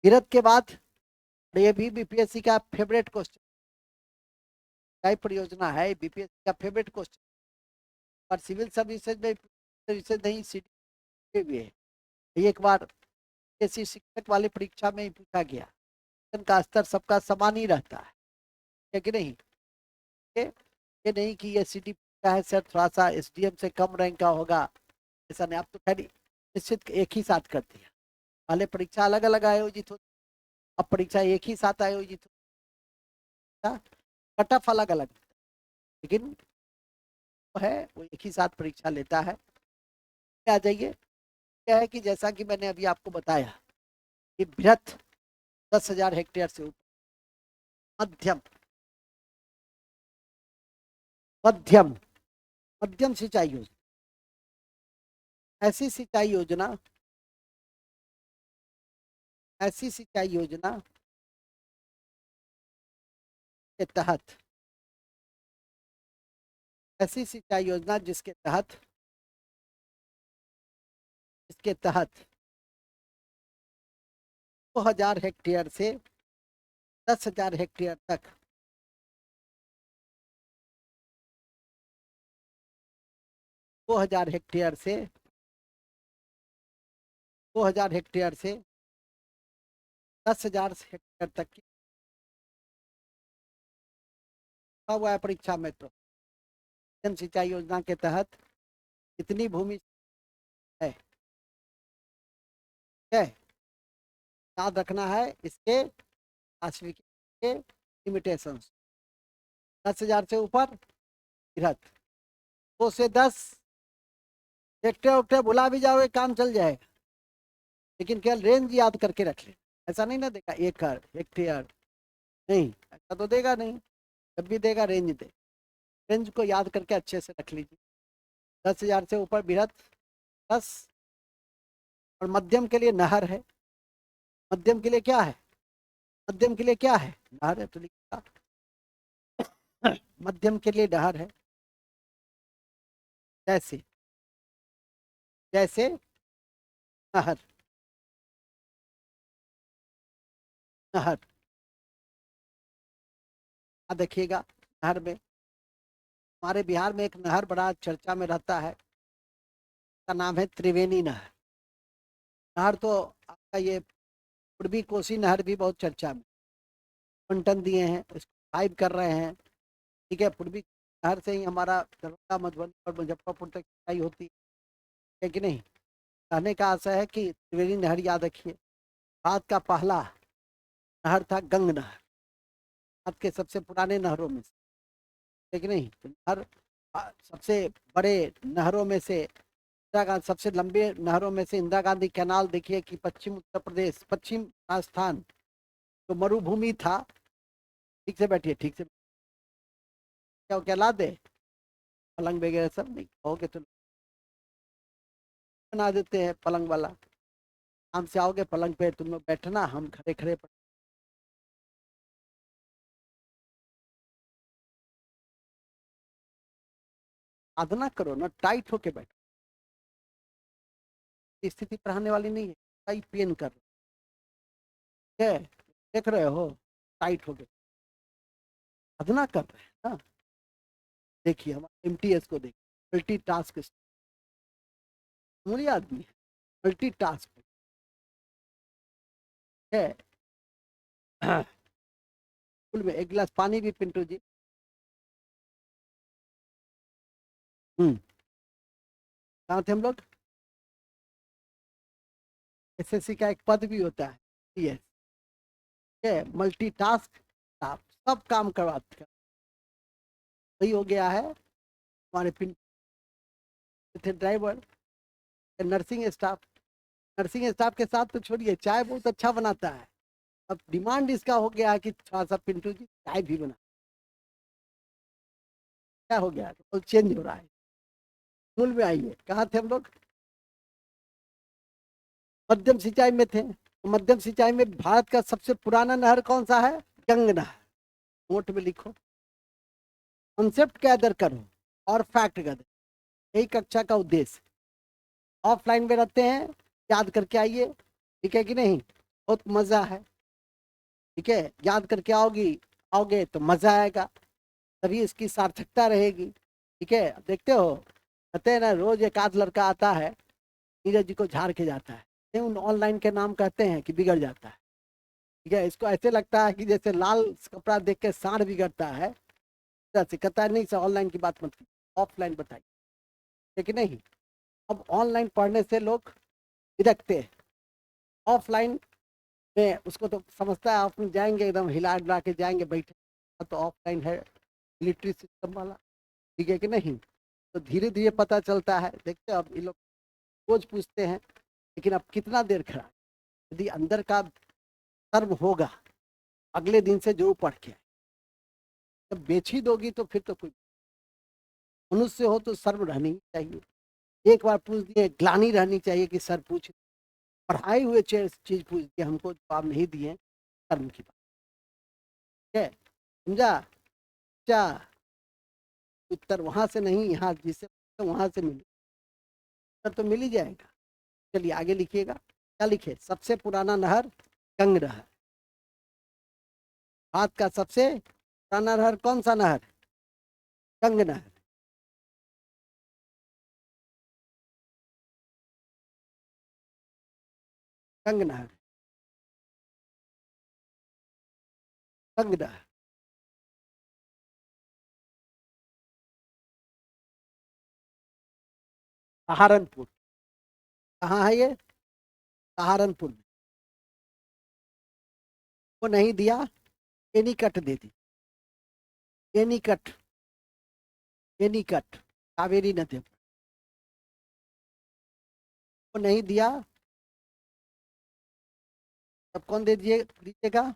A: बृहत के बाद ये भी बीपीएससी का फेवरेट क्वेश्चन, क्या परियोजना है बीपीएससी का फेवरेट क्वेश्चन, पर सिविल सर्विसेज में नहीं, सिटी भी है। एक बार ऐसी शिक्षक वाली परीक्षा में ही पूछा गया, का स्तर सबका समान ही रहता है कि नहीं? ये नहीं कि ये सिटी का है सर थोड़ा सा एसडीएम से कम रैंक का होगा, ऐसा नहीं। आप तो खैर निश्चित एक ही साथ कर दिया। पहले परीक्षा अलग अलग आयोजित होती, अब परीक्षा एक ही साथ आयोजित होता, कट ऑफ अलग अलग, लेकिन वो है वो एक ही साथ परीक्षा लेता है। आ जाइए, क्या है कि जैसा कि मैंने अभी आपको बताया कि बृहत 10,000 हेक्टेयर से ऊपर, मध्यम मध्यम मध्यम सिंचाई योजना, ऐसी सिंचाई योजना, ऐसी सिंचाई योजना के तहत, ऐसी सिंचाई योजना जिसके तहत, इसके तहत 2000 हेक्टेयर से 10,000 हेक्टेयर तक 2000 हेक्टेयर से 2000 हेक्टेयर से 10,000 हेक्टेयर तक की हुआ है परीक्षा में। तो जन सिंचाई योजना के तहत कितनी भूमि है, है याद रखना है इसके क्लासिफिकेशन के लिमिटेशन। 10,000 से ऊपर बृहत, 2 से 10 हेक्टेयर उक्टेयर भुला भी जाओगे काम चल जाएगा, लेकिन केवल रेंज याद करके रख ले। ऐसा नहीं ना देगा एकड़ हेक्टेयर, नहीं ऐसा तो देगा नहीं, जब भी देगा रेंज दे, रेंज को याद करके अच्छे से रख लीजिए। 10,000 से ऊपर बृहत 10, और मध्यम के लिए नहर है। मध्यम के लिए क्या है, मध्यम के लिए क्या है, नहर है तो लिखा मध्यम के लिए नहर है। जैसे जैसे नहर, नहर देखिएगा, नहर में हमारे बिहार में एक नहर बड़ा चर्चा में रहता है, का नाम है त्रिवेणी नहर। नहर तो आपका ये पूर्वी कोसी नहर भी बहुत चर्चा में, बंटन दिए हैं, इसको हाइप कर रहे हैं। ठीक है, पूर्वी नहर से ही हमारा दरभंगा मधुबनी और मुजफ्फरपुर तक सिंचाई होती है कि नहीं। कहने का आशय है कि त्रिवेणी नहर याद रखिए। भारत का पहला नहर था गंग नहर, भारत के सबसे पुराने नहरों में से, है कि नहीं। तो नहर सबसे बड़े नहरों में से, इंदिरा गांधी सबसे लंबे नहरों में से इंदिरा गांधी कैनाल देखिए कि पश्चिम उत्तर प्रदेश, पश्चिम राजस्थान जो मरुभूमि था, ठीक से बैठिए, ठीक से क्या क्या ला दे, पलंग वगैरह सब नहीं कहोगे तो बना देते हैं पलंग वाला। आराम से आओगे पलंग पे तुम लोग बैठना, हम खड़े खड़े साधना करो ना, टाइट होके बैठो, स्थिति पढ़ाने वाली नहीं है, कई पेन कर रहे है, देख रहे हो टाइट हो गए, साधना कर रहे हैं ना। देखिए हमारे एमटीएस को देखिए, मल्टी टास्क आदमी है, मल्टी टास्क है। स्कूल में एक गिलास पानी भी पिंटू जी। कहाँ थे हम लोग, एसएससी का एक पद भी होता है सीएस, मल्टीटास्क, आप सब काम करवाते, वही हो गया है हमारे पिंटू थे driver, nursing staff. Nursing staff के साथ तो छोड़िए, चाय बहुत अच्छा बनाता है, अब डिमांड इसका हो गया है कि थोड़ा सा पिंटू जी चाय भी बना। क्या हो गया, तो चेंज हो रहा है। स्कूल में आइए, कहाँ थे हम लोग, मध्यम सिंचाई में थे। तो मध्यम सिंचाई में भारत का सबसे पुराना नहर कौन सा है, गंग नहर। नोट में लिखो, कॉन्सेप्ट गैदर करो और फैक्ट गैदर, यही कक्षा का उद्देश्य। ऑफलाइन में रहते हैं, याद करके आइए, ठीक है कि नहीं, बहुत मजा है। ठीक है, याद करके आओगे तो मजा आएगा, तभी इसकी सार्थकता रहेगी। ठीक है, देखते हो कहते हैं ना, रोज एक आध लड़का आता है नीरज जी को झाड़ के जाता है, उन ऑनलाइन के नाम कहते हैं कि बिगड़ जाता है। ठीक है, इसको ऐसे लगता है कि जैसे लाल कपड़ा देख के सांड बिगड़ता है, से कहता है नहीं सर ऑनलाइन की बात मत कीजिए, ऑफलाइन बताइए, लेकिन नहीं। अब ऑनलाइन पढ़ने से लोग बिदकते हैं, ऑफलाइन में उसको तो समझता है, ऑफलाइन जाएंगे एकदम हिला डुला के जाएंगे बैठे, तो ऑफलाइन है मिलिट्री सिस्टम वाला, ठीक है कि नहीं। तो धीरे धीरे पता चलता है, देखते हो अब ये लोग रोज पूछते हैं, लेकिन अब कितना देर खड़ा, यदि अंदर का कर्म होगा अगले दिन से जरूर पढ़ के, जब बेच ही दोगी तो फिर तो कोई मनुष्य हो तो शर्म रहनी ही चाहिए। एक बार पूछ दिए, ग्लानि रहनी चाहिए कि सर पूछ, पढ़ाए हुए चीज पूछ दिए, हमको जवाब नहीं दिए, शर्म की बात है। समझा? क्या उत्तर वहां से नहीं, यहाँ जिससे तो वहां से मिले, उत्तर तो मिल ही जाएगा। चलिए आगे लिखिएगा, क्या लिखे? सबसे पुराना नहर गंग नहर। भारत का सबसे पुराना नहर कौन सा नहर? गंग नहर। गंग नहर, गंग नहर। सहारनपुर। कहाँ है ये? सहारनपुर में। वो नहीं दिया, एनीकट दे दी। एनीकट, एनीकट कावेरी नदी। वो नहीं दिया, तब कौन दे दीजिएगा?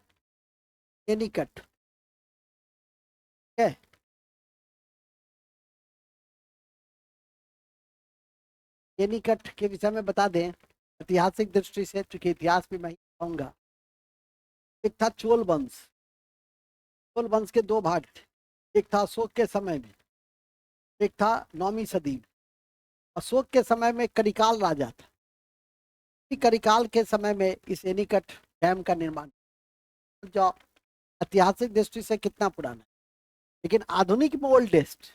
A: एनीकट है। एनीकट के विषय में बता दें, ऐतिहासिक दृष्टि से, चूंकि इतिहास भी मैं कहूंगा। एक था चोल वंश। चोल वंश के दो भाग थे, एक था अशोक के समय में, एक था 9वीं सदी में। अशोक के समय में करिकाल राजा था। करिकाल के समय में इस एनीकट डैम का निर्माण, जो ऐतिहासिक दृष्टि से कितना पुराना है, लेकिन आधुनिक में ओल्डेस्ट,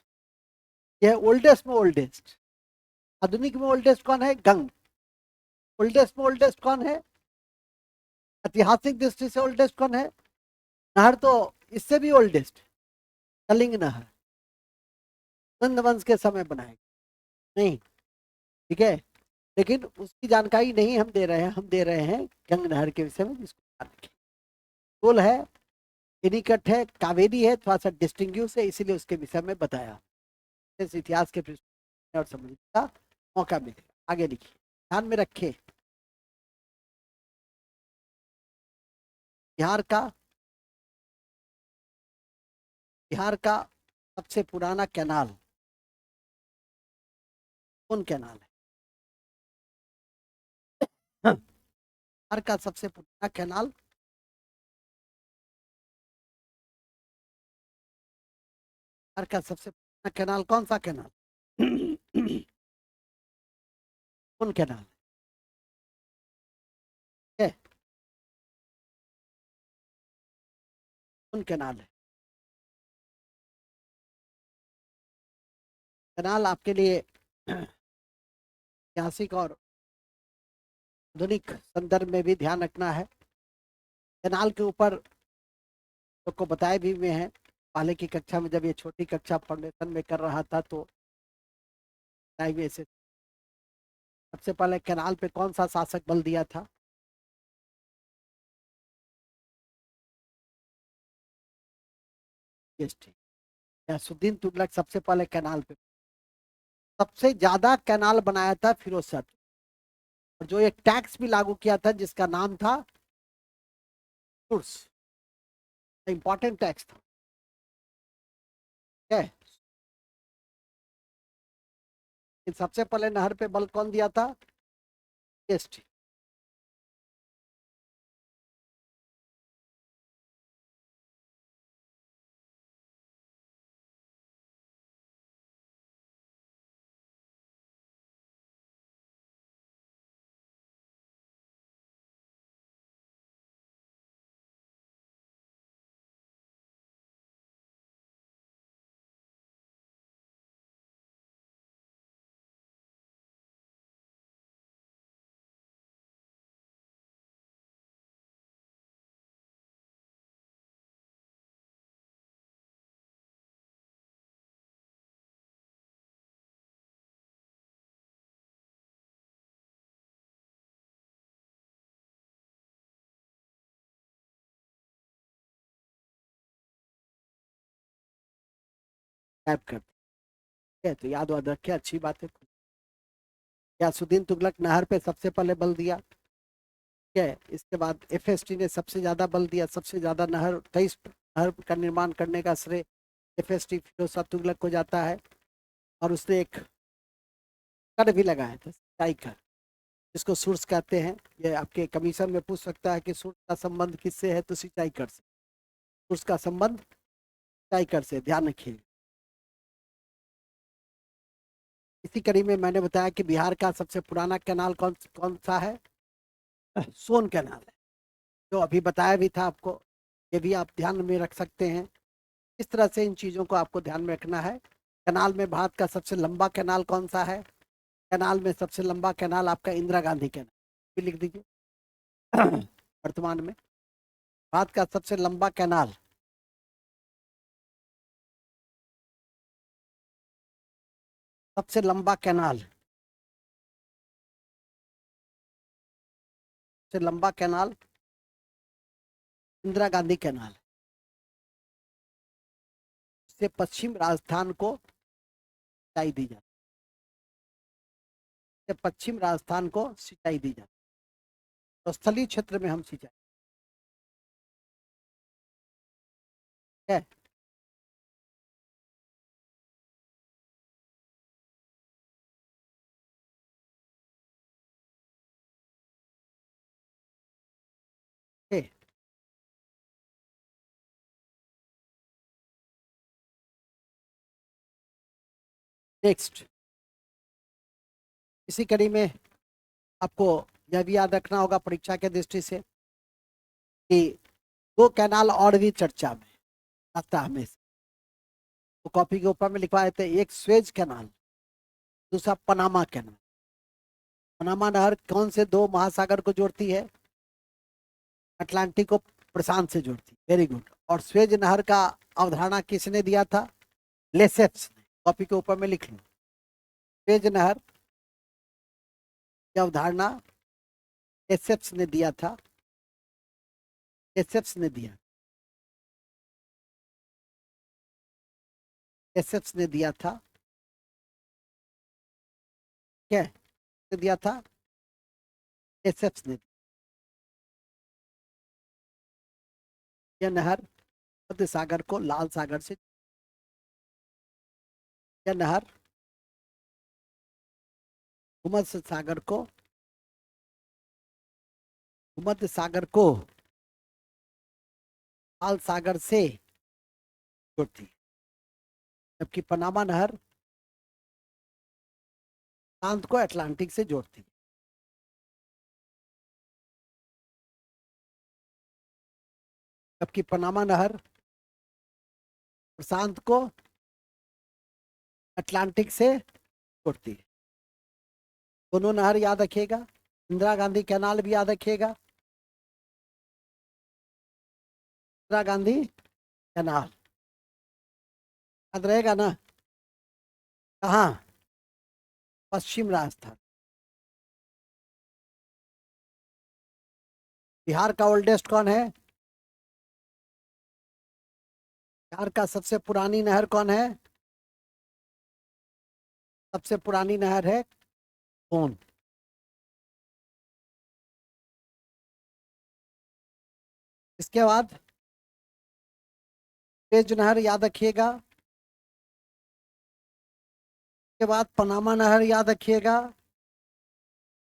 A: यह ओल्डेस्ट में ओल्डेस्ट। आधुनिक में ओल्डेस्ट कौन है? गंग। ओल्डेस्ट में ओल्डेस्ट कौन है? ऐतिहासिक दृष्टि से ओल्डेस्ट कौन है? नहर तो इससे भी ओल्डेस्ट, कलिंग नहर, नंद वंश के समय बनाए नहीं, ठीक है। लेकिन उसकी जानकारी नहीं हम दे रहे हैं, हम दे रहे हैं गंग नहर के विषय में, जिसको टोल है, एनीकट है, कावेरी है, थोड़ा सा डिस्टिंग्विश है, इसीलिए उसके विषय में बताया। इस इतिहास के और समझने का मौका मिलेगा। आगे लिखिए, ध्यान में रखें, बिहार का, बिहार का सबसे पुराना कैनाल कौन कैनाल है? बिहार का सबसे पुराना कैनाल, बिहार का सबसे पुराना कैनाल कौन सा कैनाल? कौन कैनाल है? कौन कैनाल है? कैनाल आपके लिए ऐतिहासिक और आधुनिक संदर्भ में भी ध्यान रखना है। कैनाल के ऊपर को बताए भी हुए हैं, पहले की कक्षा में, जब ये छोटी कक्षा फाउंडेशन में कर रहा था तो से सबसे पहले कैनाल पे कौन सा शासक बल दिया था? गयासुद्दीन तुगलक सबसे पहले कैनाल पे, सबसे ज्यादा कैनाल बनाया था फिरोज शाह, और जो एक टैक्स भी लागू किया था जिसका नाम था इंपॉर्टेंट टैक्स था, है। सबसे पहले नहर पे बल कौन दिया था? जीएसटी। टाइप कर दिया, तो याद वाद रखे, अच्छी बात है। गयासुद्दीन तुगलक नहर पे सबसे पहले बल दिया, ठीक है। इसके बाद एफएसटी ने सबसे ज्यादा बल दिया, सबसे ज्यादा नहर, 23 नहर का निर्माण करने का श्रेय एफएसटी फिरोज शाह तुगलक को जाता है। और उसने एक कर भी लगाया था, सिंचाई कर, जिसको सोर्स कहते हैं। ये आपके कमीशन में पूछ सकता है कि सोर्स का संबंध किससे है, तो सिंचाई कर से। सोर्स का संबंध सिंचाई कर से, ध्यान रखिए। इसी कड़ी में मैंने बताया कि बिहार का सबसे पुराना कैनाल कौन कौन सा है, सोन कैनाल है, जो अभी बताया भी था आपको। ये भी आप ध्यान में रख सकते हैं। इस तरह से इन चीज़ों को आपको ध्यान में रखना है। कैनाल में भारत का सबसे लंबा कैनाल कौन सा है? कैनाल में सबसे लंबा कैनाल आपका इंदिरा गांधी कैनाल, भी लिख दीजिए। वर्तमान में भारत का सबसे लंबा कैनाल, सबसे लंबा कैनाल, सबसे लंबा कैनाल इंदिरा गांधी कैनाल से पश्चिम राजस्थान को सिंचाई दी जाती है, पश्चिम राजस्थान को सिंचाई दी जाती है, तो स्थलीय क्षेत्र में हम सिंचाई है। नेक्स्ट, इसी कड़ी में आपको यह भी याद रखना होगा परीक्षा के दृष्टि से कि दो कैनाल और भी चर्चा में आता है हमेशा, तो कॉपी के ऊपर में लिखवाए थे। एक स्वेज कैनाल, दूसरा पनामा कैनाल। पनामा नहर कौन से दो महासागर को जोड़ती है? अटलांटिक को प्रशांत से जोड़ती है, वेरी गुड। और स्वेज नहर का अवधारणा किसने दिया था? लेसेप्स ने। कॉपी के ऊपर में लिख लो, स्वेज नहर की अवधारणा लेसेप्स ने दिया था, लेसेप्स ने दिया, लेसेप्स ने दिया था, क्या दिया था? लेसेप्स ने। यह नहर मध्य सागर को लाल सागर से, यह नहर भूमध्य सागर को, भूमध्य सागर को लाल सागर से जोड़ती है, जबकि पनामा नहर शांत को अटलांटिक से जोड़ती है। जबकि पनामा नहर प्रशांत को अटलांटिक से जोड़ती है। दोनों नहर याद रखिएगा। इंदिरा गांधी कैनाल भी याद रखिएगा, इंदिरा गांधी कैनाल याद रहेगा ना? कहाँ? पश्चिम राजस्थान। बिहार का ओल्डेस्ट कौन है? बिहार का सबसे पुरानी नहर कौन है? सबसे पुरानी नहर है कौन? इसके बाद तेज नहर याद रखिएगा, के बाद पनामा नहर याद रखिएगा।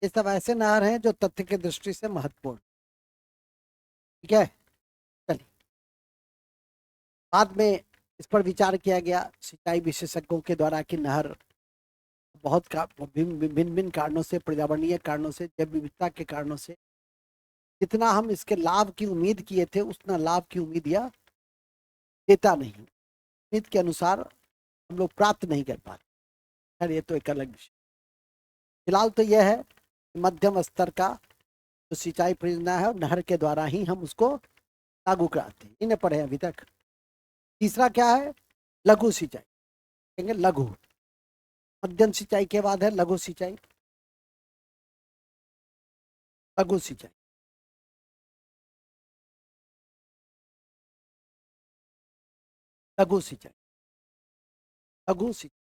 A: ये सब ऐसे नहर हैं जो तथ्य की दृष्टि से महत्वपूर्ण, ठीक है। चलिए, बाद में इस पर विचार किया गया सिंचाई विशेषज्ञों के द्वारा कि नहर बहुत भिन्न भिन्न कारणों से, पर्यावरणीय कारणों से, जैव विविधता के कारणों से, जितना हम इसके लाभ की उम्मीद किए थे उतना लाभ की उम्मीद यह देता नहीं, उम्मीद के अनुसार हम लोग प्राप्त नहीं कर पाते। खैर, ये तो एक अलग विषय। फिलहाल तो यह है मध्यम स्तर का जो सिंचाई परियोजना है, नहर के द्वारा ही हम उसको लागू कराते हैं, इन्हें पढ़े अभी तक। तीसरा क्या है? लघु सिंचाई, कहेंगे लघु। मध्यम सिंचाई के बाद है लघु सिंचाई, लघु सिंचाई। लघु सिंचाई, लघु सिंचाई,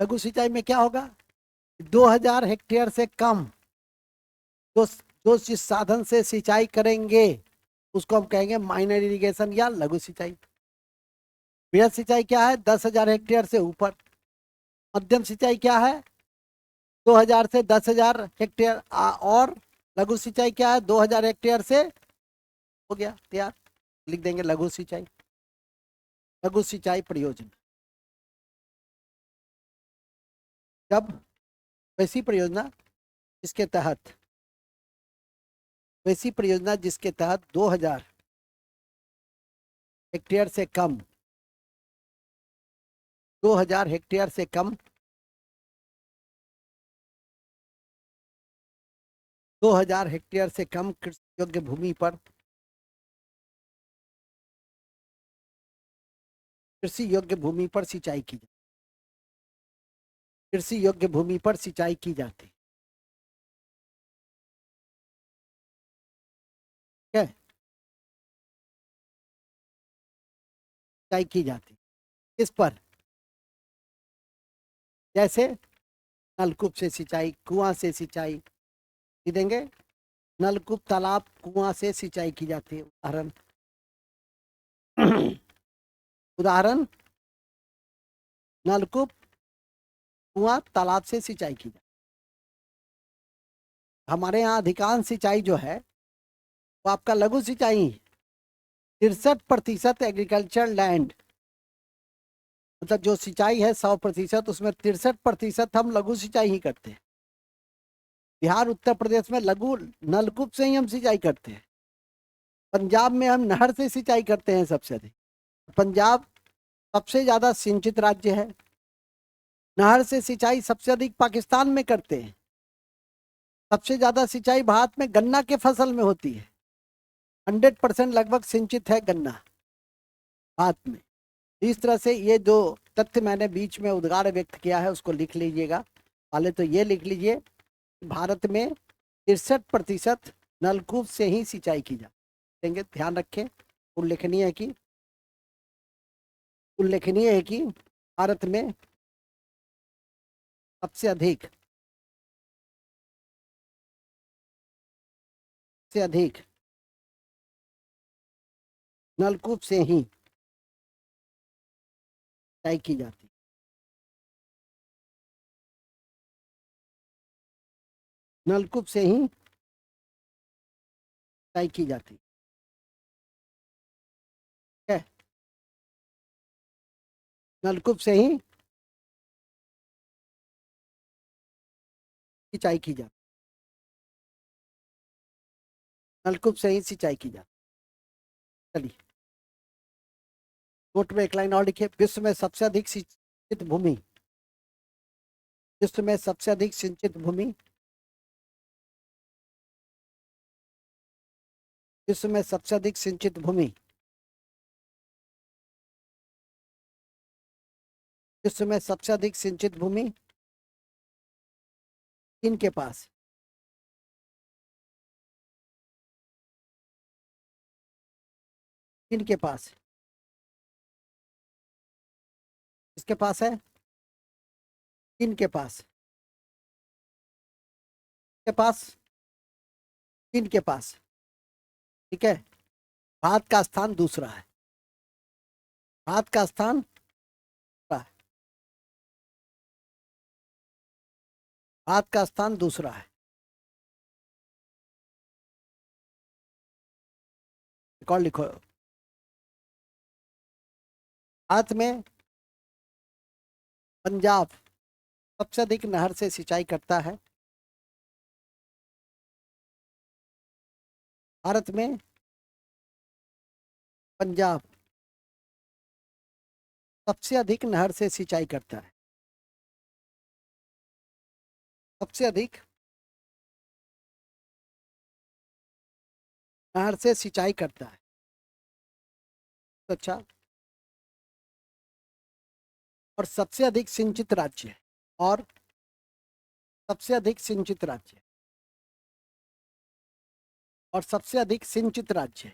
A: लघु सिंचाई में क्या होगा? 2000 हेक्टेयर से कम जो जो जिस साधन से सिंचाई करेंगे उसको हम कहेंगे माइनर इरिगेशन या लघु सिंचाई। बृहद सिंचाई क्या है? 10,000 हेक्टेयर से ऊपर, मध्यम सिंचाई क्या है? 2000 से 10,000 हेक्टेयर। और लघु सिंचाई क्या है? 2000 हेक्टेयर से, हो गया तैयार, लिख देंगे लघु सिंचाई। लघु सिंचाई परियोजना। जब वैसी परियोजना जिसके तहत 2000 हेक्टेयर से कम, 2000 हेक्टेयर से कम, 2000 हेक्टेयर से कम कृषि योग्य भूमि पर, कृषि योग्य भूमि पर सिंचाई की जाती, कृषि योग्य भूमि पर सिंचाई की जाती है, सिंचाई की जाती। इस पर जैसे नलकूप से सिंचाई, कुआं से सिंचाई, देंगे नलकूप, तालाब, कुआं से सिंचाई की जाती है। उदाहरण उदाहरण नलकूप, कुआं, तालाब से सिंचाई की जाती है। हमारे यहाँ अधिकांश सिंचाई जो है वो आपका लघु सिंचाई। 63% एग्रीकल्चर लैंड, मतलब जो सिंचाई है 100%, उसमें 63% हम लघु सिंचाई ही करते हैं। बिहार, उत्तर प्रदेश में लघु नलकूप से ही हम सिंचाई करते हैं। पंजाब में हम नहर से सिंचाई करते हैं सबसे अधिक। पंजाब सबसे ज्यादा सिंचित राज्य है। नहर से सिंचाई सबसे अधिक पाकिस्तान में करते हैं। सबसे ज्यादा सिंचाई भारत में गन्ना के फसल में होती है। 100% लगभग सिंचित है गन्ना भारत में। इस तरह से ये जो तथ्य मैंने बीच में उद्गार व्यक्त किया है उसको लिख लीजिएगा। पहले तो ये लिख लीजिए, भारत में 63% नलकूप से ही सिंचाई की जाती है। ध्यान रखें, उल्लेखनीय है कि भारत में सबसे अधिक नलकूप से ही सिंचाई की जाती है। नलकूप से ही सिंचाई की जाती है। नलकूप से ही सिंचाई की जाती, नलकूप से ही सिंचाई की जाती। चलिए नोट में एक लाइन और लिखिए, विश्व में सबसे अधिक सिंचित भूमि, विश्व में सबसे अधिक सिंचित भूमि, विश्व में सबसे अधिक सिंचित भूमि, विश्व में सबसे अधिक सिंचित भूमि चीन के पास, चीन के पास, इसके पास है, चीन के पास, के पास, चीन के पास। ठीक है, भारत का स्थान दूसरा है, भारत का स्थान दूसरा है, भारत का स्थान दूसरा है। रिकॉर्ड लिखो, भारत में पंजाब सबसे अधिक नहर से सिंचाई करता है। भारत में पंजाब सबसे अधिक नहर से सिंचाई करता है, सबसे अधिक नहर से सिंचाई करता है। तो अच्छा, और सबसे अधिक सिंचित राज्य है, और सबसे अधिक सिंचित राज्य, और सबसे अधिक सिंचित राज्य,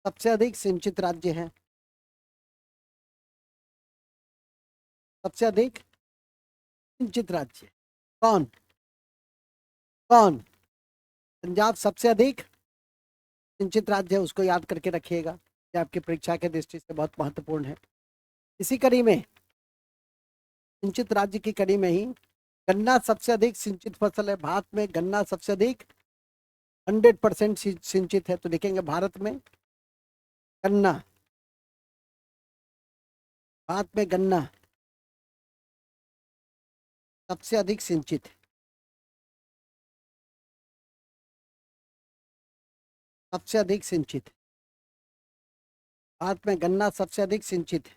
A: सबसे अधिक सिंचित राज्य है, सबसे अधिक सिंचित राज्य कौन? कौन? पंजाब सबसे अधिक सिंचित राज्य है, उसको याद करके रखिएगा। ये आपकी परीक्षा के दृष्टि से बहुत महत्वपूर्ण है। इसी कड़ी में, सिंचित राज्य की कड़ी में ही गन्ना सबसे अधिक सिंचित फसल है। भारत में गन्ना सबसे अधिक 100% सिंचित है। तो लिखेंगे भारत में गन्ना, भारत में गन्ना सबसे अधिक सिंचित है, सबसे अधिक सिंचित है। भारत में गन्ना सबसे अधिक सिंचित है,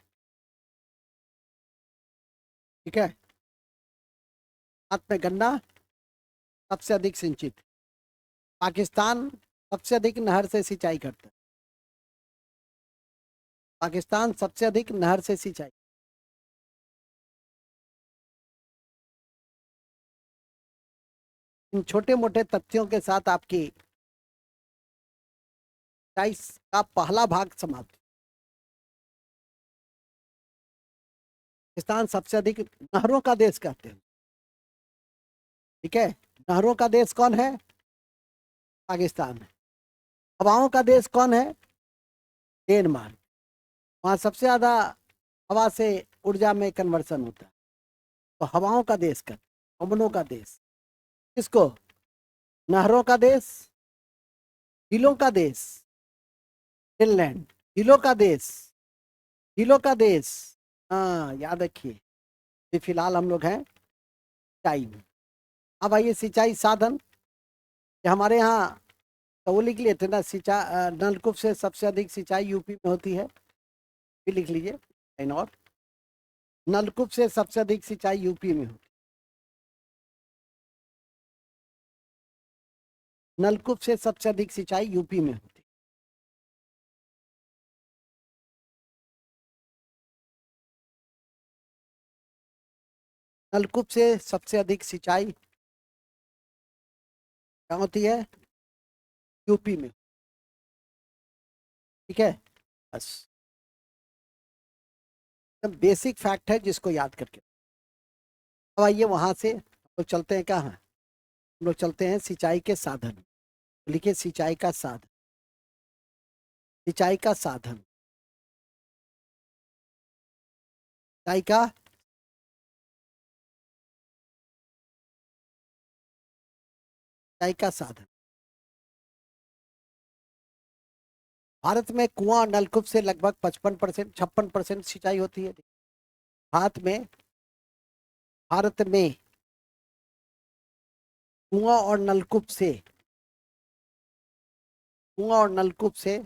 A: ठीक है। भारत में गन्ना सबसे अधिक सिंचित है। पाकिस्तान सबसे अधिक नहर से सिंचाई करता है, पाकिस्तान सबसे अधिक नहर से सिंचाई। इन छोटे मोटे तथ्यों के साथ आपकी 22 का पहला भाग समाप्त। पाकिस्तान सबसे अधिक नहरों का देश कहते हैं, ठीक है। नहरों का देश कौन है? पाकिस्तान है। हवाओं का देश कौन है? डेनमार्क। वहां सबसे ज्यादा हवा से ऊर्जा में कन्वर्सन होता है। तो हवाओं का देश कहते हैं, पवनों का देश। किसको? नहरों का देश, झीलों का देश, फिनलैंड। झीलों का देश, झीलों का देश, हाँ याद रखिए। अभी फिलहाल हम लोग हैं सिंचाई में। अब आइए सिंचाई साधन। ये हमारे यहाँ तो वो लिख लिए थे ना, सिंचाई नलकूप से सबसे अधिक सिंचाई यूपी में होती है, भी लिख लीजिए। एंड और नलकूप से सबसे अधिक सिंचाई यूपी में होती है, नलकूप से सबसे अधिक सिंचाई यूपी में होती है। नलकूप से सबसे अधिक सिंचाई क्या होती है? यूपी में, ठीक है। बस एकदम बेसिक फैक्ट है जिसको याद करके। अब आइए वहां से हम लोग चलते हैं कहाँ? हम लोग चलते हैं सिंचाई के साधन। लिखिए सिंचाई का साधन, सिंचाई का साधन, सिंचाई का, सिंचाई का साधन। भारत में कुआं और नलकूप से लगभग 55%, 56% सिंचाई होती है। भारत में, भारत में कुआं और नलकूप से, कुआं और नलकूप से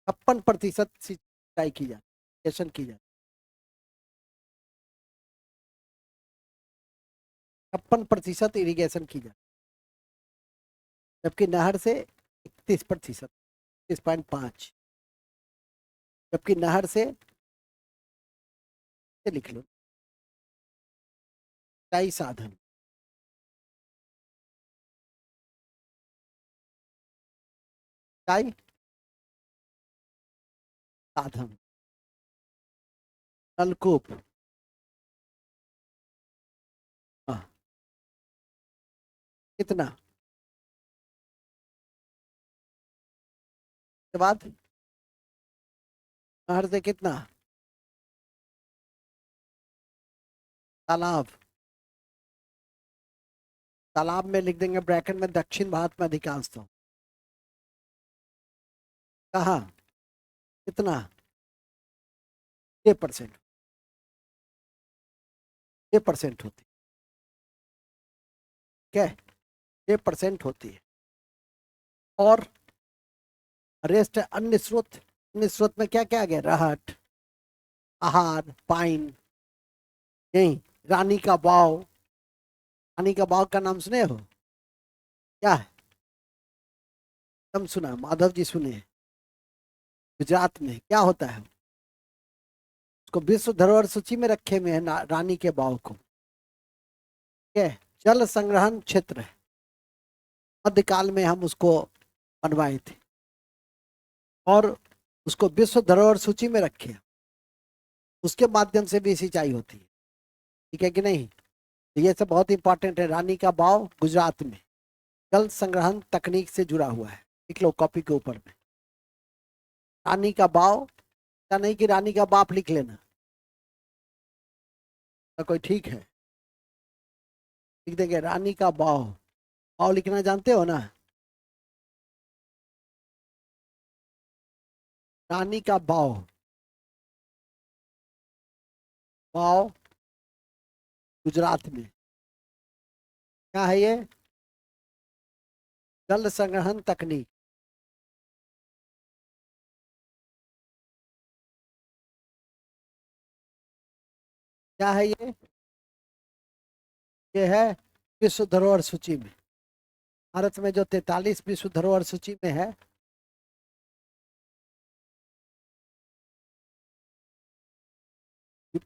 A: 56% सिंचाई की जाती, इरिगेशन की जाती। 56% इरिगेशन की जाती, जबकि नहर से 31%, 31.5। जबकि नहर से लिख लो सिंचाई साधन, सिंचाई साधन, नलकूप, हाँ, कितना के बाद नहर से कितना? तालाब, तालाब में लिख देंगे ब्रैकेट में दक्षिण भारत में अधिकांश। तो कहाँ कितना? 6%, 6% होती है, 6% होती है। और रेस्ट अन्य स्रोत, अन्य स्रोत में क्या क्या आ गया? रहट, आहार, पाइन, यही रानी का बाव। रानी का बाव का नाम सुने हो? क्या है? तुम सुना, माधव जी सुने हैं। गुजरात में क्या होता है? उसको विश्व धरोहर सूची में रखे हुए हैं रानी के बाव को। ठीक है, जल संग्रहण क्षेत्र है। मध्यकाल में हम उसको बनवाए थे और उसको विश्व धरोहर सूची में रखे। उसके माध्यम से भी सिंचाई होती है, ठीक है कि नहीं? तो ये सब बहुत इंपॉर्टेंट है। रानी का बाव गुजरात में जल संग्रहण तकनीक से जुड़ा हुआ है। लिख लो कॉपी के ऊपर में, रानी का बाव, या नहीं कि रानी का बाप लिख लेना, तो कोई ठीक है, लिख देंगे रानी का बाव। बाव लिखना जानते हो ना, रानी का बाव, बाव गुजरात में क्या है ये, जल संग्रहण तकनीक। क्या है ये है विश्व धरोहर सूची में, भारत में जो 43 विश्व धरोहर सूची में है,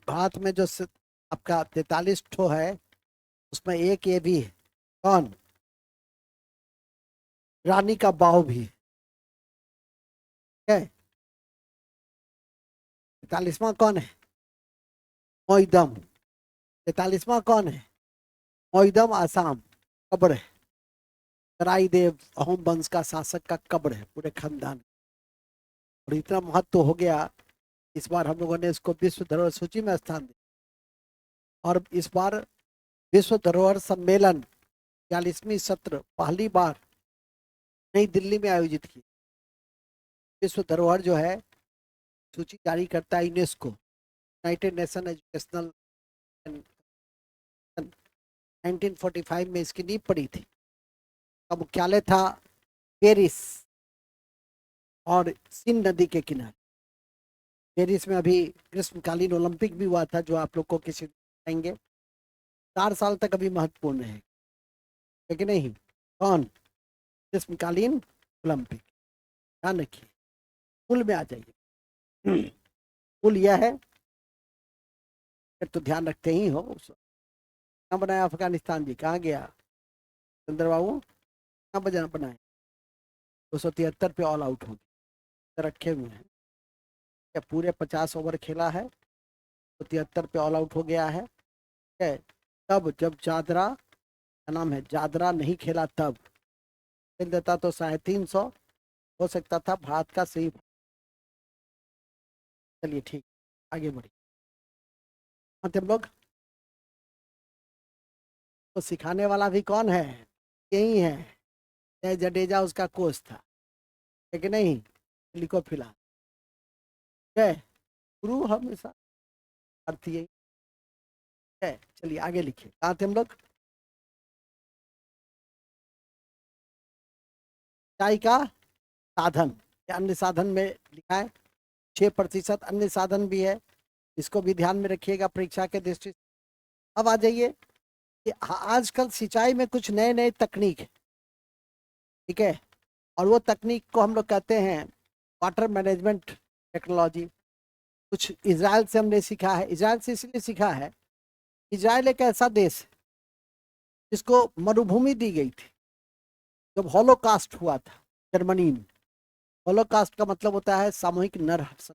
A: भारत में जो आपका 43 ठो है, उसमें एक ये भी है, कौन, रानी का बाव भी है। 43वां कौन है, मोईदम। 43वां कौन है, मोईदम, आसाम, कब्र है, सराई देव अहोम वंश का शासक का कब्र है पूरे खानदान। और इतना महत्व हो गया, इस बार हम लोगों ने इसको विश्व धरोहर सूची में स्थान दिया। और इस बार विश्व धरोहर सम्मेलन 40वीं सत्र पहली बार नई दिल्ली में आयोजित की। विश्व धरोहर जो है सूची जारी करता है यूनेस्को, यूनाइटेड नेशन एजुकेशनल, 1945 में इसकी नींव पड़ी थी। का मुख्यालय था पेरिस और सिंध नदी के किनारे। पेरिस में अभी ग्रीष्मकालीन ओलंपिक भी हुआ था, जो आप लोग को किसी आएंगे, 4 साल तक अभी महत्वपूर्ण है कि नहीं, कौन, ग्रीष्मकालीन ओलंपिक, ध्यान रखिए। पुल में आ जाइए, पुल यह है, तो ध्यान रखते ही हो। कहाँ बनाया अफगानिस्तान जी, कहाँ गया चंद्र बाबू, कहाँ बनाए, 273 पे ऑल आउट हो गए, रखे हुए हैं, पूरे 50 ओवर खेला है, 73 पे ऑल आउट हो गया है। तब जब जादरा, क्या नाम है, जादरा नहीं खेला, तब खेल देता तो 350 हो सकता था भारत का सही। चलिए ठीक, आगे बढ़िए। हम लोग तो सिखाने वाला भी कौन है, यही है, जय जडेजा उसका कोच था, है कि नहीं, लिखो फिलहाल, जय गुरु हमेशा अर्थ यही है। चलिए आगे लिखिए, कहाँ थे हम लोग, सिंचाई का साधन, अन्य साधन में लिखा है, 6% अन्य साधन भी है, इसको भी ध्यान में रखिएगा परीक्षा के दृष्टि से। अब आ जाइए कि आजकल सिंचाई में कुछ नए नए तकनीक है, ठीक है, और वो तकनीक को हम लोग कहते हैं वाटर मैनेजमेंट टेक्नोलॉजी। कुछ इजराइल से हमने सीखा है, इजराइल से इसलिए सीखा है, इजराइल एक ऐसा देश है जिसको मरुभूमि दी गई थी जब हॉलोकास्ट हुआ था जर्मनी में। हॉलोकास्ट का मतलब होता है सामूहिक नरहत्या,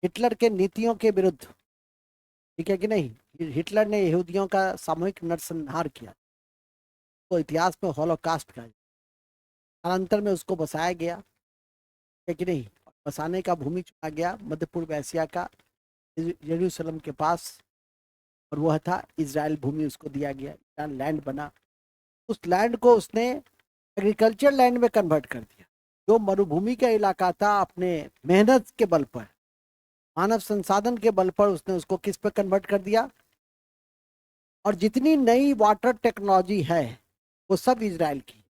A: हिटलर के नीतियों के विरुद्ध, ठीक है कि नहीं, हिटलर ने यहूदियों का सामूहिक नरसंहार किया, तो इतिहास में हॉलोकास्ट का, कालांतर में उसको बसाया गया, है कि नहीं, बसाने का भूमि चुना गया मध्य पूर्व एशिया का यरूशलेम के पास, और वह था इजराइल भूमि, उसको दिया गया, लैंड बना। उस लैंड को उसने एग्रीकल्चर लैंड में कन्वर्ट कर दिया। जो मरुभूमि का इलाका था, अपने मेहनत के बल पर, मानव संसाधन के बल पर उसने उसको किस पे कन्वर्ट कर दिया। और जितनी नई वाटर टेक्नोलॉजी है वो सब इजराइल की,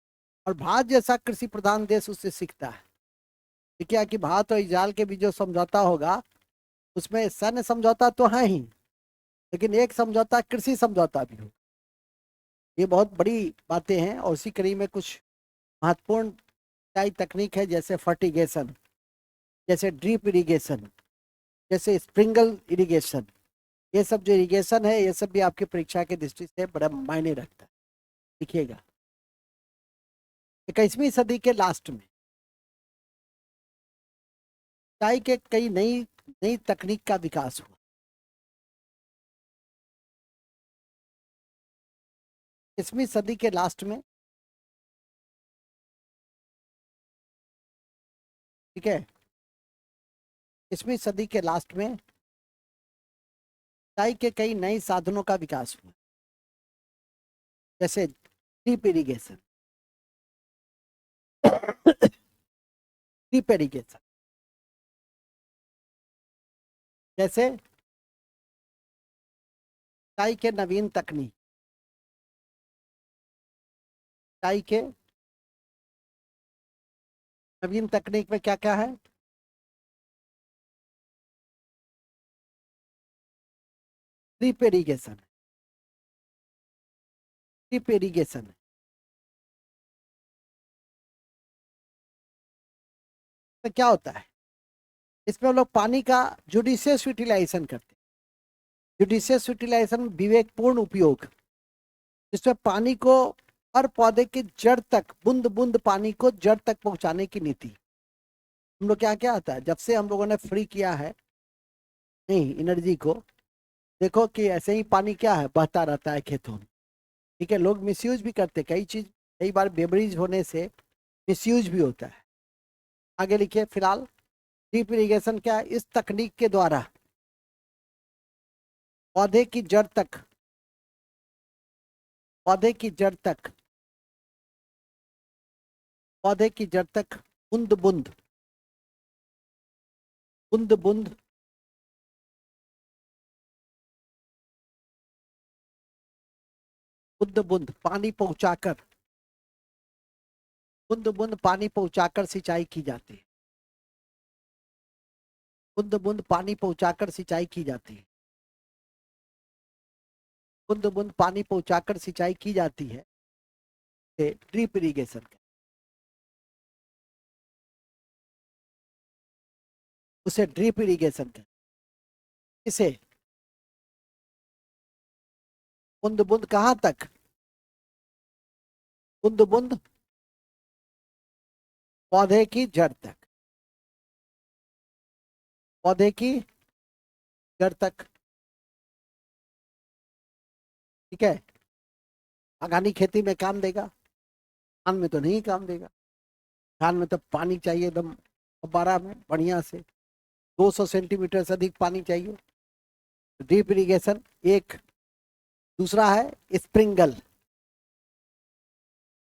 A: और भारत जैसा कृषि प्रधान देश उससे सीखता है। क्या कि भारत और इजराइल के बीच जो समझौता होगा, उसमें सैन्य समझौता तो है ही, लेकिन एक समझौता कृषि समझौता भी हो। ये बहुत बड़ी बातें हैं, और उसी कड़ी में कुछ महत्वपूर्ण सिंचाई तकनीक है, जैसे फर्टिगेशन, जैसे ड्रिप इरिगेशन, जैसे स्प्रिंगल इरिगेशन। ये सब जो इरिगेशन है, ये सब भी आपकी परीक्षा की दृष्टि से बड़ा मायने रखता है, लिखिएगा। 21वीं सदी के लास्ट में सिंचाई के कई नई नई तकनीक का विकास हुआ। 21वीं सदी के लास्ट में ठीक है। 20वीं सदी के लास्ट में सिंचाई के कई नए साधनों का विकास हुआ, जैसे ड्रिप इरिगेशन, ड्रिप इरिगेशन, जैसे सिंचाई के नवीन तकनीक, सिंचाई के नवीन तकनीक में क्या क्या है? ड्रिप इरिगेशन, ड्रिप इरिगेशन में क्या होता है? इसमें हम लोग पानी का जुडिशियस यूटिलाइजेशन करते हैं। जुडिशियस यूटिलाइजेशन, विवेकपूर्ण उपयोग, जिसमें पानी को हर पौधे की जड़ तक, बूंद बूंद पानी को जड़ तक पहुंचाने की नीति। हम लोग क्या क्या आता है, जब से हम लोगों ने फ्री किया है नहीं एनर्जी को, देखो कि ऐसे ही पानी क्या है, बहता रहता है खेतों में। ठीक है, लोग मिसयूज भी करते, कई चीज, कई बार बेवरेज होने से मिसयूज भी होता है। आगे लिखिए। फिलहाल ड्रिप इरिगेशन क्या है? इस तकनीक के द्वारा पौधे की जड़ तक, पौधे की जड़ तक, पौधे की जड़ तक बूंद बूंद, बूंद बूंद, बूंद बूंद पानी पहुंचाकर, बूंद बूंद पानी पहुंचाकर सिंचाई की जाती है। बूंद बूंद पानी पहुंचाकर सिंचाई की जाती है। बूंद बूंद पानी पहुंचाकर सिंचाई की जाती है, ड्रिप इरिगेशन। उसे ड्रिप इरिगेशन कहते हैं। इसे बूंद बूंद कहाँ तक? बूंद बूंद पौधे की जड़ तक, पौधे की जड़ तक। ठीक है, बागानी खेती में काम देगा, धान में तो नहीं काम देगा। धान में तो पानी चाहिए एकदम फव्वारा में बढ़िया से, 200 सेंटीमीटर से अधिक पानी चाहिए। ड्रिप इरिगेशन एक। दूसरा है स्प्रिंगल,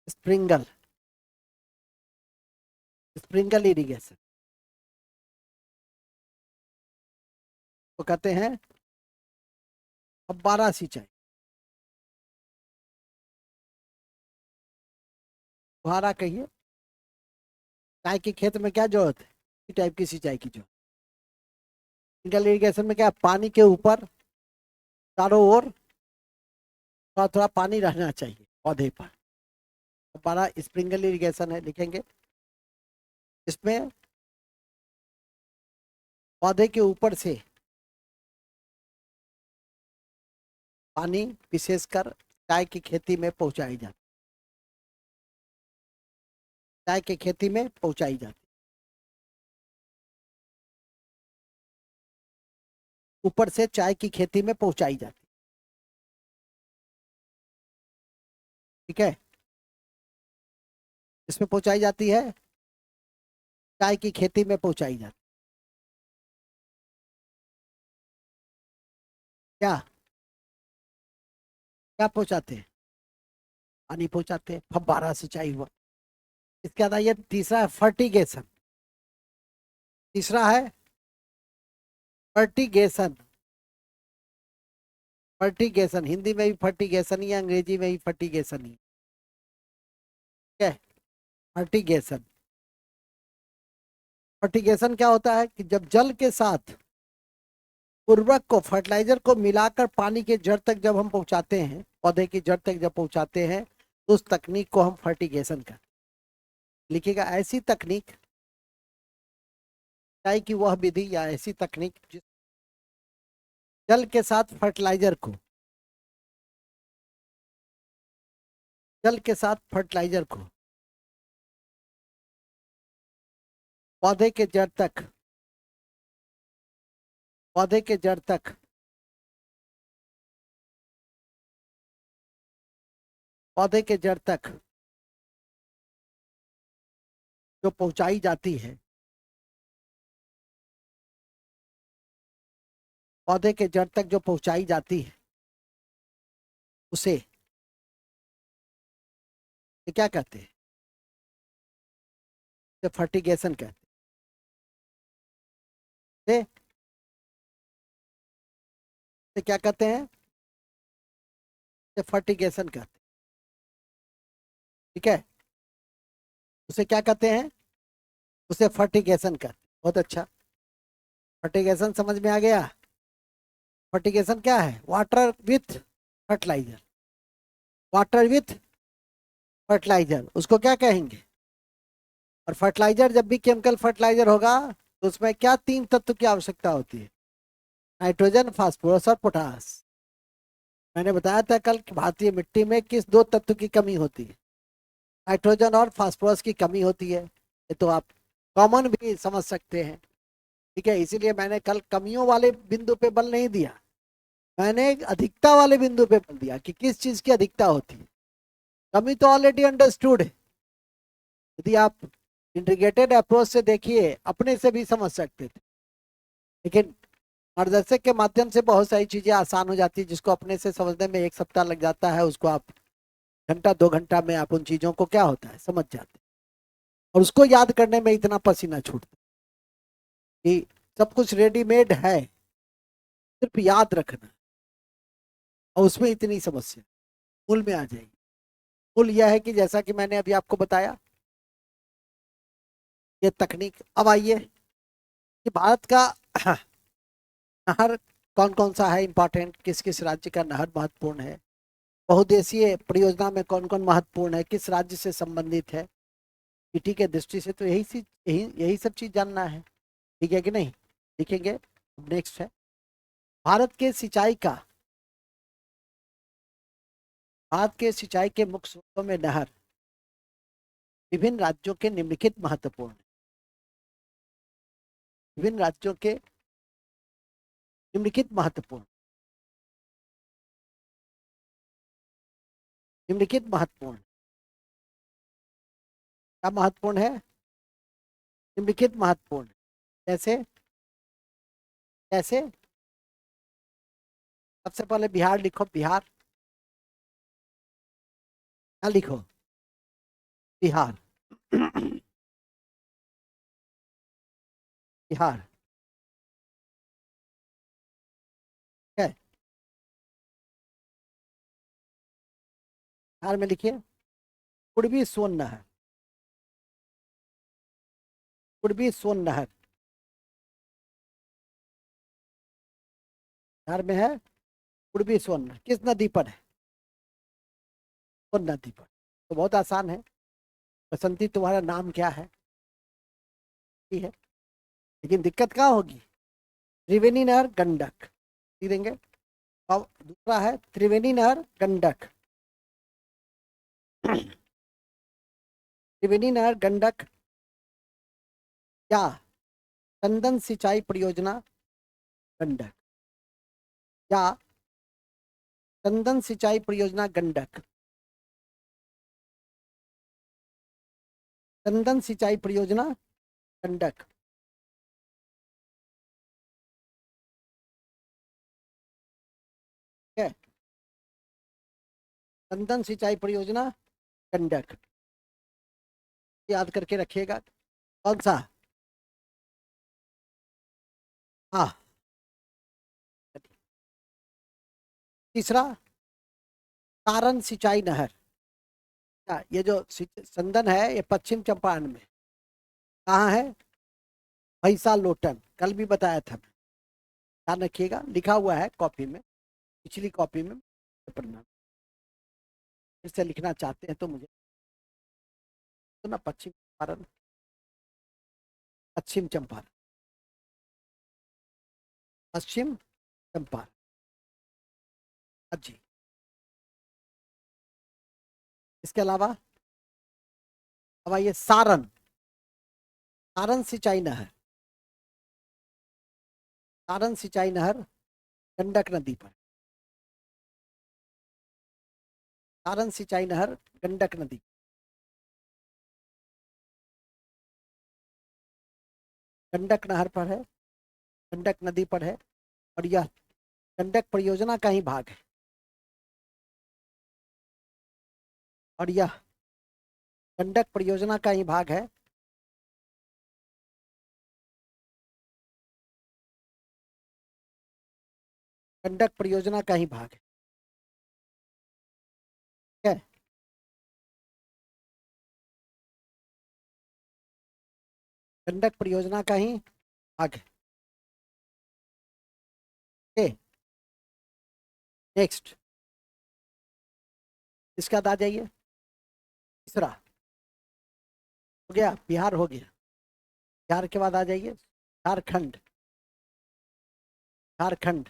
A: स्प्रिंगल, स्प्रिंगल इरिगेशन तो कहते हैं फव्वारा सिंचाई। फुहारा कहिए। चाय के खेत में क्या जरूरत है, इस टाइप की सिंचाई की जरूरत। स्प्रिंगल इरिगेशन में क्या, पानी के ऊपर चारों ओर थोड़ा थोड़ा पानी रहना चाहिए पौधे पर। फव्वारा स्प्रिंगल इरिगेशन है, लिखेंगे। इसमें पौधे के ऊपर से पानी विशेषकर चाय की खेती में पहुंचाई जाती, चाय की खेती में पहुंचाई जाती, ऊपर से चाय की खेती में पहुंचाई जाती। ठीक है, इसमें पहुंचाई जाती है, चाय की खेती में पहुंचाई जाती। क्या क्या पहुंचाते हैं? पानी पहुंचाते हैं, फव्वारा सिंचाई हुआ। इसके बाद ये तीसरा है फर्टिगेशन। तीसरा है फर्टिगेशन। फर्टिगेशन हिंदी में भी फर्टिगेशन ही है, अंग्रेजी में भी फर्टिगेशन ही। ठीक है, फर्टिगेशन। फर्टिगेशन क्या होता है कि जब जल के साथ उर्वरक को, फर्टिलाइजर को मिलाकर पानी के जड़ तक जब हम पहुंचाते हैं, पौधे की जड़ तक जब पहुंचाते हैं, तो उस तकनीक को हम फर्टिगेशन कहते हैं। लिखिएगा, ऐसी तकनीक, सिंचाई की वह विधि या ऐसी तकनीक जिस जल के साथ फर्टिलाइजर को, जल के साथ फर्टिलाइजर को पौधे के जड़ तक, पौधे के जड़ तक, पौधे के जड़ तक जो पहुंचाई जाती है, पौधे के जड़ तक जो पहुंचाई जाती है उसे ये क्या कहते हैं? इसे फर्टिगेशन कहते हैं। इसे क्या कहते हैं? इसे फर्टिगेशन कहते हैं। ठीक है, उसे क्या कहते हैं? उसे फर्टिगेशन कहते हैं। बहुत अच्छा, फर्टिगेशन समझ में आ गया। फर्टिगेशन क्या है? Water with fertilizer. Water with fertilizer, उसको क्या कहेंगे? और फर्टिलाइजर जब भी केमिकल फर्टिलाइजर होगा तो उसमें क्या तीन तत्व की आवश्यकता होती है? नाइट्रोजन, फास्फोरस और पोटास। मैंने बताया था कल कि भारतीय मिट्टी में किस दो तत्व की कमी होती है? नाइट्रोजन और फास्फोरस की कमी होती है। ये तो आप कॉमन भी समझ सकते हैं। ठीक है, इसीलिए मैंने कल कमियों वाले बिंदु पे बल नहीं दिया, मैंने अधिकता वाले बिंदु पे बल दिया कि किस चीज की अधिकता होती है। कमी तो ऑलरेडी अंडरस्टूड है। यदि आप इंटीग्रेटेड अप्रोच से देखिए अपने से भी समझ सकते थे, लेकिन मार्गदर्शक के माध्यम से बहुत सारी चीजें आसान हो जाती है। जिसको अपने से समझने में 1 सप्ताह लग जाता है, उसको आप घंटा 2 घंटा में आप उन चीजों को क्या होता है समझ जाते हैं। और उसको याद करने में इतना पसीना छूटता है कि सब कुछ रेडीमेड है, सिर्फ याद रखना। और उसमें इतनी समस्या मूल में आ जाएगी। मूल यह है कि जैसा कि मैंने अभी आपको बताया, ये तकनीक। अब आइए कि भारत का नहर कौन कौन सा है इंपॉर्टेंट, किस किस राज्य का नहर महत्वपूर्ण है, बहुदेशीय परियोजना में कौन कौन महत्वपूर्ण है, किस राज्य से संबंधित है। ईटी के दृष्टि से तो यही सब चीज जानना है। ठीक है कि नहीं? लिखेंगे। नेक्स्ट है भारत के सिंचाई का, भारत के सिंचाई के मुख्य स्रोतों में नहर विभिन्न राज्यों के निम्नलिखित महत्वपूर्ण है। विभिन्न राज्यों के निम्नलिखित महत्वपूर्ण, निम्नलिखित महत्वपूर्ण। क्या महत्वपूर्ण है? निम्नलिखित महत्वपूर्ण। कैसे? कैसे? सबसे पहले बिहार लिखो, बिहार। क्या लिखो? बिहार। बिहार है। बिहार में लिखिए पूर्वी सोन नहर। पूर्वी सोन नहर बिहार में है। पूर्वी सोन नहर किस नदी पर है? सोन नदी पर। तो बहुत आसान है। बसंती तुम्हारा नाम क्या है? ठीक है, लेकिन दिक्कत क्या होगी? त्रिवेणी नहर गंडक, लिख देंगे। अब दूसरा है त्रिवेणी नहर गंडक। त्रिवेणी नहर गंडक या चंदन सिंचाई परियोजना गंडक, या चंदन सिंचाई परियोजना गंडक। चंदन सिंचाई परियोजना गंडक। ठीक है, चंदन सिंचाई परियोजना गंडक, याद करके रखिएगा। कौन सा? हाँ। तीसरा सारण सिंचाई नहर। ये जो चंदन है ये पश्चिम चंपारण में कहाँ है? भैसा लोटन, कल भी बताया था। ध्यान रखिएगा, लिखा हुआ है कॉपी में, पिछली कॉपी में। पढ़ना फिर से लिखना चाहते हैं तो मुझे तो ना, पश्चिम चंपारण, पश्चिम चंपारण, पश्चिम चंपारण। जी, इसके अलावा अब आइए सारण। सारण सिंचाई नहर, सारण सिंचाई नहर गंडक नदी पर। सारण सिंचाई नहर गंडक नदी, गंडक नहर पर है, गंडक नदी पर है। और यह गंडक परियोजना का ही भाग है, और यह गंडक परियोजना का ही भाग है। गंडक परियोजना का ही भाग है, ठीक है। गंडक परियोजना का ही भाग है। नेक्स्ट, इसके बाद आ जाइए, तीसरा हो गया, बिहार हो गया। बिहार के बाद आ जाइए झारखंड। झारखंड,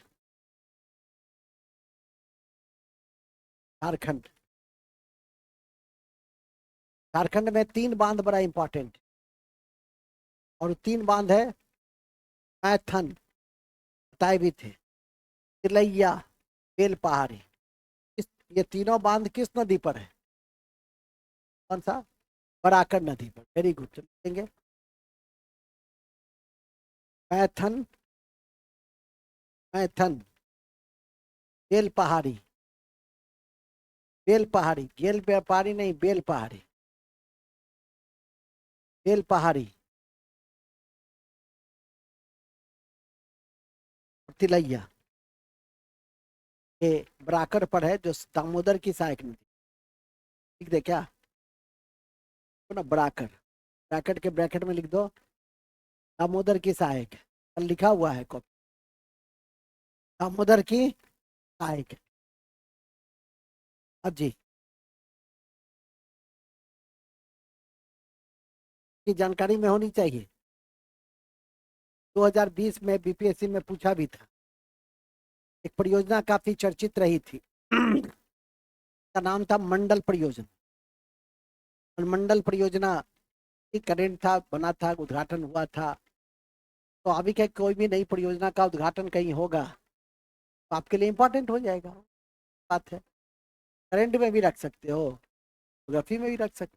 A: झारखंड, झारखंड में 3 बांध बड़ा इंपॉर्टेंट, और 3 बांध है, मैथन बताए भी थे, तिलैया, बेलपहाड़ी। ये तीनों बांध किस नदी पर है? कौन सा? बराकर नदी पर। वेरी गुड, चलेंगे। मैथन, मैथन, बेलपहाड़ी, बेलपहाड़ी, गेल व्यापारी नहीं, बेलपहाड़ी, बेलपहाड़ी, तिलैया, ये बराकर पर है, जो दामोदर की सहायक नदी। लिख दे क्या? तो ना बराकर, ब्रैकेट के ब्रैकेट में लिख दो दामोदर की सहायक, लिखा हुआ है कॉपी, दामोदर की सहायक। अब जी की जानकारी में होनी चाहिए। 2020 में बीपीएससी में पूछा भी था, एक परियोजना काफी चर्चित रही थी का नाम था मंडल परियोजना। और मंडल परियोजना की करेंट था, बना था, उद्घाटन हुआ था। तो अभी क्या, कोई भी नई परियोजना का उद्घाटन कहीं होगा तो आपके लिए इंपॉर्टेंट हो जाएगा, बात है। करंट में भी रख सकते हो, ज्योग्राफी में भी रख सकते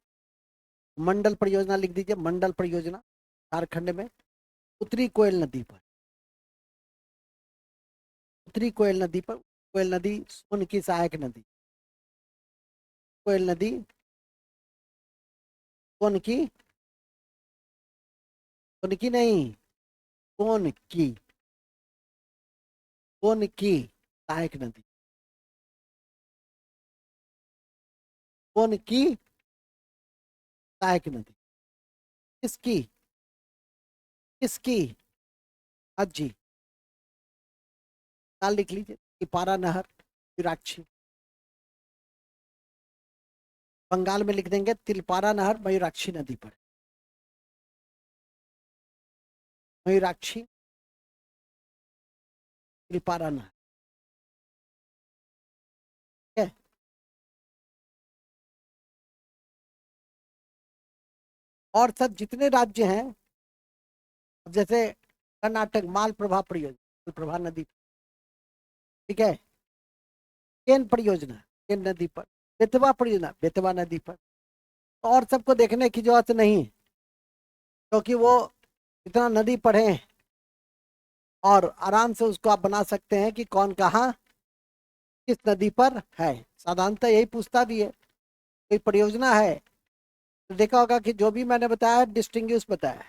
A: हो। मंडल परियोजना लिख दीजिए, मंडल परियोजना, झारखंड में उत्तरी कोयल नदी पर, उत्तरी कोयल नदी पर। कोयल नदी सोन की सहायक नदी, कोयल नदी सोन की, सोन की नहीं, सोन की, सोन की सहायक नदी, सोन की सहायक नदी। किसकी? किसकी? अजी, काल लिख लीजिए, तिपारा नहर, विराक्षी। बंगाल में लिख देंगे तिलपारा नहर मयूराक्षी नदी पर, मयूराक्षी, तिलपारा नहर, ठीक है। और सब जितने राज्य हैं, जैसे कर्नाटक मालप्रभा परियोजना, मालप्रभा नदी, ठीक है। केन परियोजना, केन नदी पर। बेतवा परियोजना, बेतवा नदी पर। तो और सबको देखने की जरूरत नहीं, क्योंकि वो इतना नदी पढ़े हैं, और आराम से उसको आप बना सकते हैं कि कौन कहाँ किस नदी पर है। साधारणतः यही पूछता भी है, कोई परियोजना है तो देखा होगा कि जो भी मैंने बताया डिस्टिंग्विश बताया,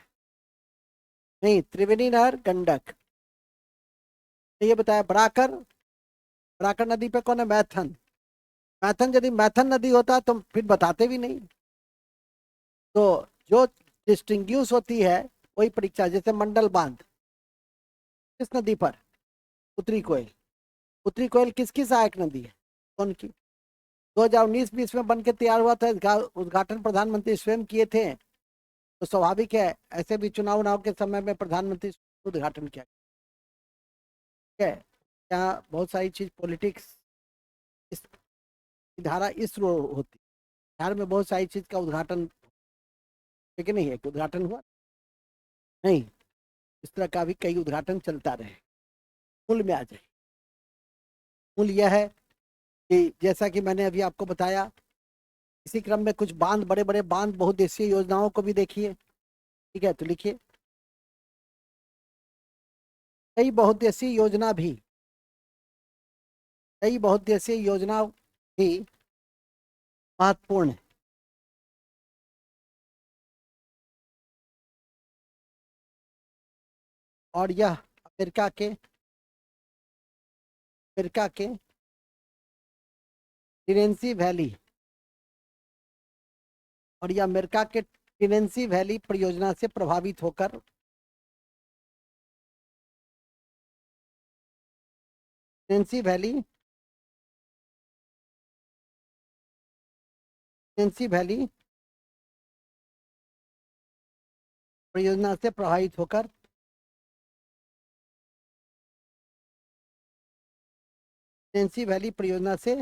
A: नहीं त्रिवेणी नहर गंडक, तो ये बताया बराकर, बराकर नदी पे कौन है? मैथन। मैथन, यदि मैथन नदी होता तो फिर बताते भी नहीं। तो जो डिस्टिंग्विश होती है वही परीक्षा, जैसे मंडल बांध किस नदी पर? उत्तरी कोयल। उत्तरी कोयल किसकी सहायक नदी है? कौन की? 2019-20 में बन के तैयार हुआ था, उद्घाटन प्रधानमंत्री स्वयं किए थे। तो स्वाभाविक है, ऐसे भी चुनाव के समय में प्रधानमंत्री उद्घाटन किया, ठीक है। यहाँ बहुत सारी चीज पॉलिटिक्स, इस धारा इस रो होती, बिहार में बहुत सारी चीज का उद्घाटन, लेकिन नहीं है कि उद्घाटन हुआ नहीं, इस तरह का भी कई उद्घाटन चलता रहे। मूल में आ जाए, मूल यह है कि जैसा कि मैंने अभी आपको बताया, इसी क्रम में कुछ बांध, बड़े बड़े बांध, बहुउद्देशीय योजनाओं को भी देखिए, ठीक है। तो लिखिए कई बहुउद्देशीय योजना भी महत्वपूर्ण है। और यह अमेरिका के टिनेंसी वैली परियोजना से प्रभावित होकर टिनेंसी वैली परियोजना से प्रभावित होकर टिनेंसी वैली परियोजना से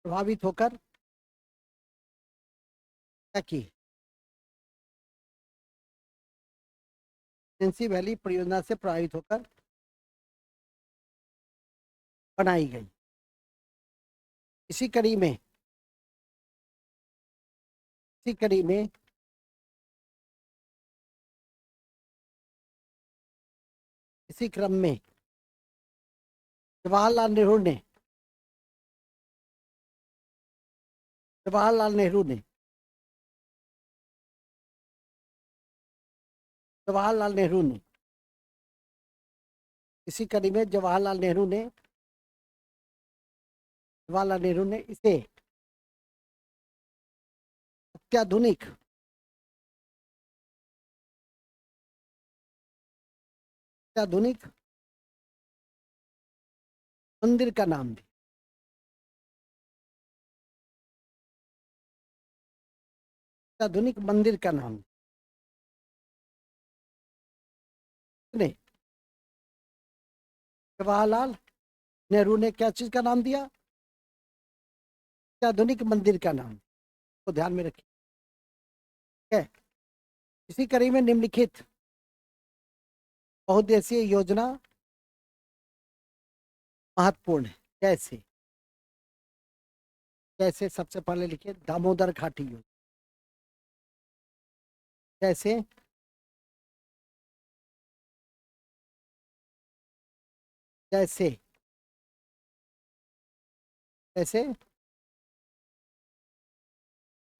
A: प्रभावित होकर क्या की? टिनेंसी वैली परियोजना से प्रभावित होकर बनाई गई। इसी कड़ी में इसी क्रम में जवाहरलाल नेहरू ने जवाहरलाल नेहरू ने इसी कड़ी में जवाहरलाल नेहरू ने इसे अत्याधुनिक मंदिर का नाम दिया। अत्याधुनिक मंदिर का नाम ने जवाहरलाल नेहरू ने क्या चीज का नाम दिया? अत्याधुनिक मंदिर का नाम तो ध्यान में रखिए। इसी कड़ी में निम्नलिखित बहुउद्देशीय योजना महत्वपूर्ण है। कैसे सबसे पहले लिखिए दामोदर घाटी योजना। कैसे?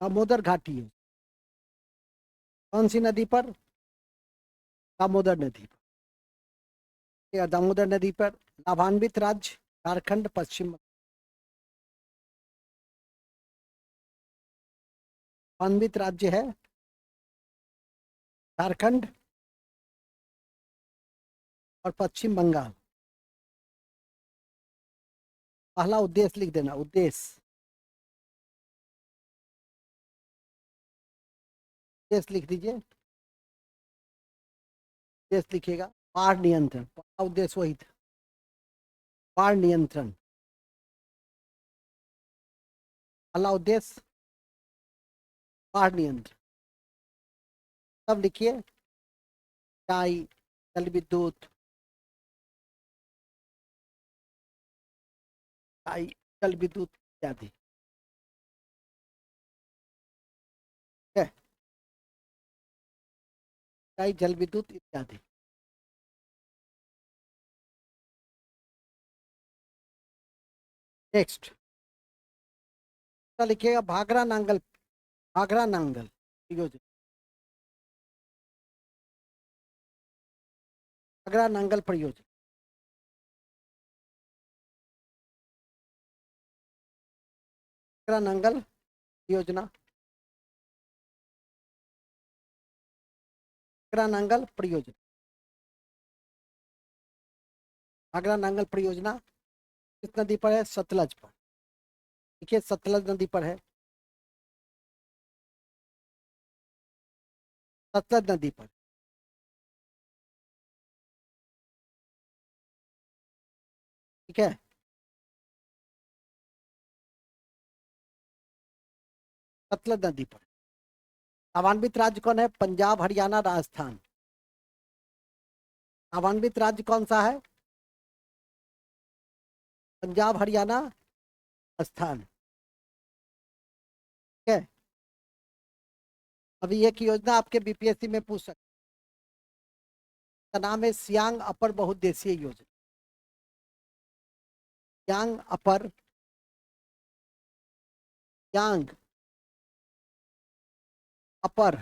A: दामोदर घाटी योजना कौन सी नदी पर? दामोदर नदी पर। दामोदर नदी पर लाभान्वित राज्य झारखंड, पश्चिम लाभान्वित राज्य है झारखंड और पश्चिम बंगाल। पहला उद्देश्य लिख देना, उद्देश्य लिख दीजिए। उद्देश्य लिखिएगा बाढ़ नियंत्रण। पहला उद्देश्य वही था, बाढ़ नियंत्रण। पहला उद्देश्य बाढ़ नियंत्रण। तब लिखिए सिंचाई, जल विद्युत, इत्यादि। जल विद्युत इत्यादि। नेक्स्ट लिखिएगा भाखरा नांगल योजना। भाखरा नांगल परियोजना। भाखरा नांगल योजना। भाखरा नांगल परियोजना। भाखरा नांगल परियोजना किस नदी पर है? सतलज पर। देखिए सतलज नदी पर है, सतलज नदी पर। ठीक है, सतलज नदी पर। लाभान्वित राज्य कौन है? पंजाब, हरियाणा, राजस्थान। लाभान्वित राज्य कौन सा है? पंजाब, हरियाणा, राजस्थान। ठीक है, अभी एक योजना आपके बीपीएससी में पूछ सकते। का नाम है सियांग अपर बहुउद्देशीय योजना। सियांग अपर, सियांग अपर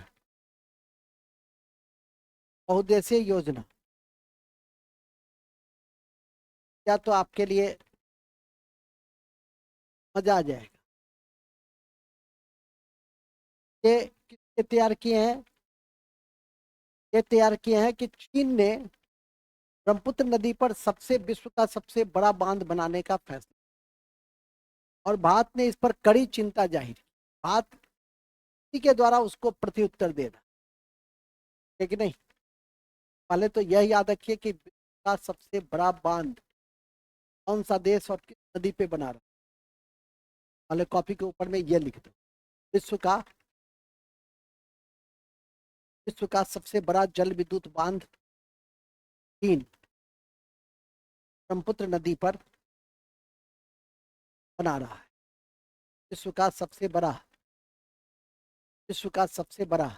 A: बहुउद्देशीय योजना। या तो आपके लिए मजा आ जाएगा। ये किसने तैयार किए हैं? ये तैयार किए हैं कि चीन ने ब्रह्मपुत्र नदी पर विश्व का सबसे बड़ा बांध बनाने का फैसला, और भारत ने इस पर कड़ी चिंता जाहिर की। भारत इसी के द्वारा उसको प्रत्युत्तर दे रहा है कि नहीं। पहले तो यह याद रखिए कि विश्व का सबसे बड़ा बांध कौन सा देश और किस नदी पे बना रहा है। पहले कॉपी के ऊपर में यह लिख दो, विश्व का सबसे बड़ा जल विद्युत बांध चीन ब्रह्मपुत्र नदी पर बना रहा है। विश्व का सबसे बड़ा, विश्व का सबसे बड़ा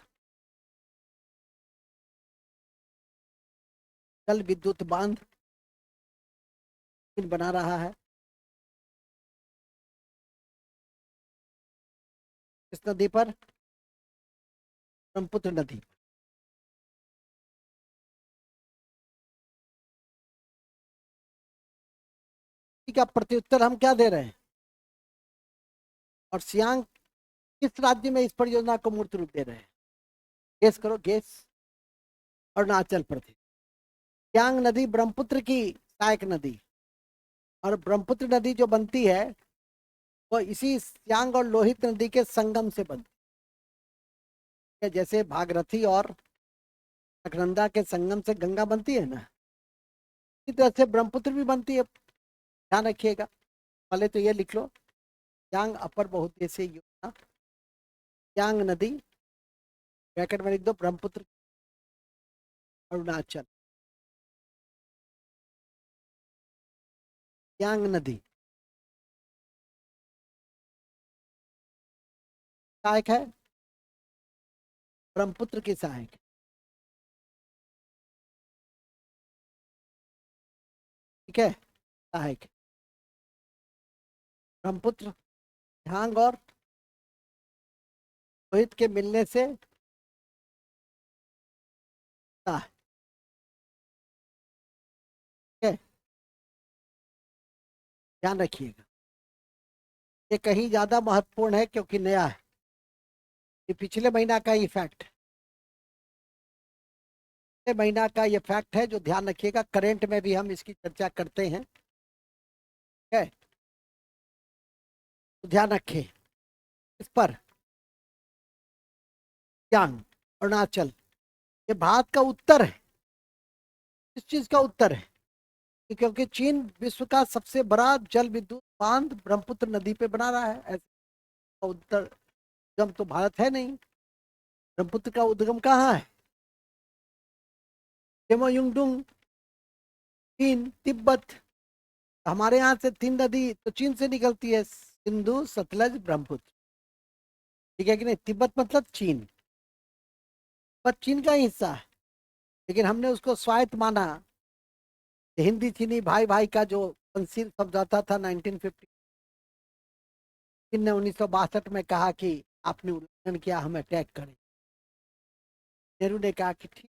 A: जल विद्युत बांध चीन बना रहा है। किस नदी पर? ब्रह्मपुत्र नदी। का प्रत्युत्तर हम क्या दे रहे हैं? और सियांग किस राज्य में इस परियोजना को मूर्त रूप दे रहे हैं? गेस करो, गेस। अरुणाचल प्रदेश। सियांग नदी ब्रह्मपुत्र की सहायक नदी, और ब्रह्मपुत्र नदी जो बनती है वो इसी सियांग और लोहित नदी के संगम से बनती है। जैसे भागीरथी और अलकनंदा के संगम से गंगा बनती है ना, इसी तरह से ब्रह्मपुत्र भी बनती है। ध्यान रखिएगा। पहले तो ये लिख लो, सियांग अपर बहुउद्देशीय योजना, सियांग नदी ब्रैकेट में लिख दो, ब्रह्मपुत्र अरुणाचल। सियांग नदी सहायक है, ब्रह्मपुत्र की सहायक है। ठीक है, सहायक है। ब्रह्मपुत्र ध्यांग और रोहित के मिलने से है। ठीक है, ध्यान रखिएगा। ये कहीं ज्यादा महत्वपूर्ण है क्योंकि नया है। ये पिछले महीना का ही फैक्ट, पिछले महीना का ये फैक्ट है जो ध्यान रखिएगा। करंट में भी हम इसकी चर्चा करते हैं। ठीक है, तो ध्यान रखें इस पर। सियांग अरुणाचल ये भारत का उत्तर है। इस चीज का उत्तर है क्योंकि चीन विश्व का सबसे बड़ा जल विद्युत बांध ब्रह्मपुत्र नदी पे बना रहा है। ऐसा उत्तर उद्गम तो भारत है नहीं। ब्रह्मपुत्र का उद्गम कहाँ है? तेमोयुंगडुंग, चीन, तिब्बत। हमारे यहाँ से 3 नदी तो चीन से निकलती है, सिंधु, सतलज, ब्रह्मपुत्र। ठीक है कि नहीं? तिब्बत मतलब चीन, पर चीन का ही हिस्सा है, लेकिन हमने उसको स्वायत्त माना। हिंदी चीनी भाई भाई का जो पंसील समझौता था 1950, चीन ने 1962 में कहा कि आपने उल्लंघन किया, हम अटैक करें। नेहरू ने कहा कि ठीक,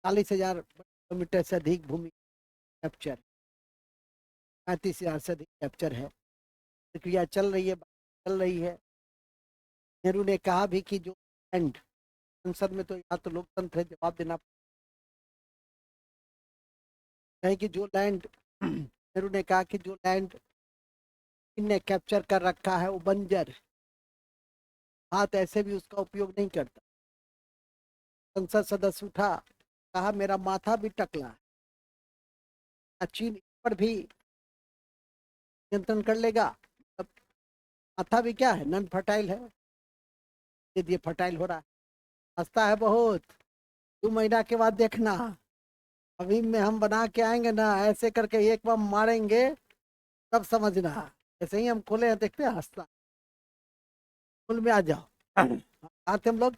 A: 40,000 किलोमीटर से अधिक भूमि कैप्चर, 35,000 से अधिक कैप्चर है। प्रक्रिया चल रही है, चल रही है। नेहरू ने कहा भी कि जो लैंड, संसद में तो यहाँ तो लोकतंत्र है, जवाब देना है कि जो लैंड नेहरू ने कहा कि जो लैंड इनने कैप्चर कर रखा है वो बंजर है, हाथ ऐसे भी उसका उपयोग नहीं करता। संसद सदस्य उठा, कहा मेरा माथा भी टकला है, चीन इस पर भी नियंत्रण कर लेगा। अब माथा भी क्या है, नॉन फर्टाइल है, ये फर्टाइल हो रहा है। हंसता है बहुत। 2 महीना के बाद देखना, अभी में हम बना के आएंगे ना, ऐसे करके एक बार मारेंगे तब समझना। ऐसे ही हम खोले हैं, देखते हैं, हंसता। स्कूल में आ जाओ। आते हम लोग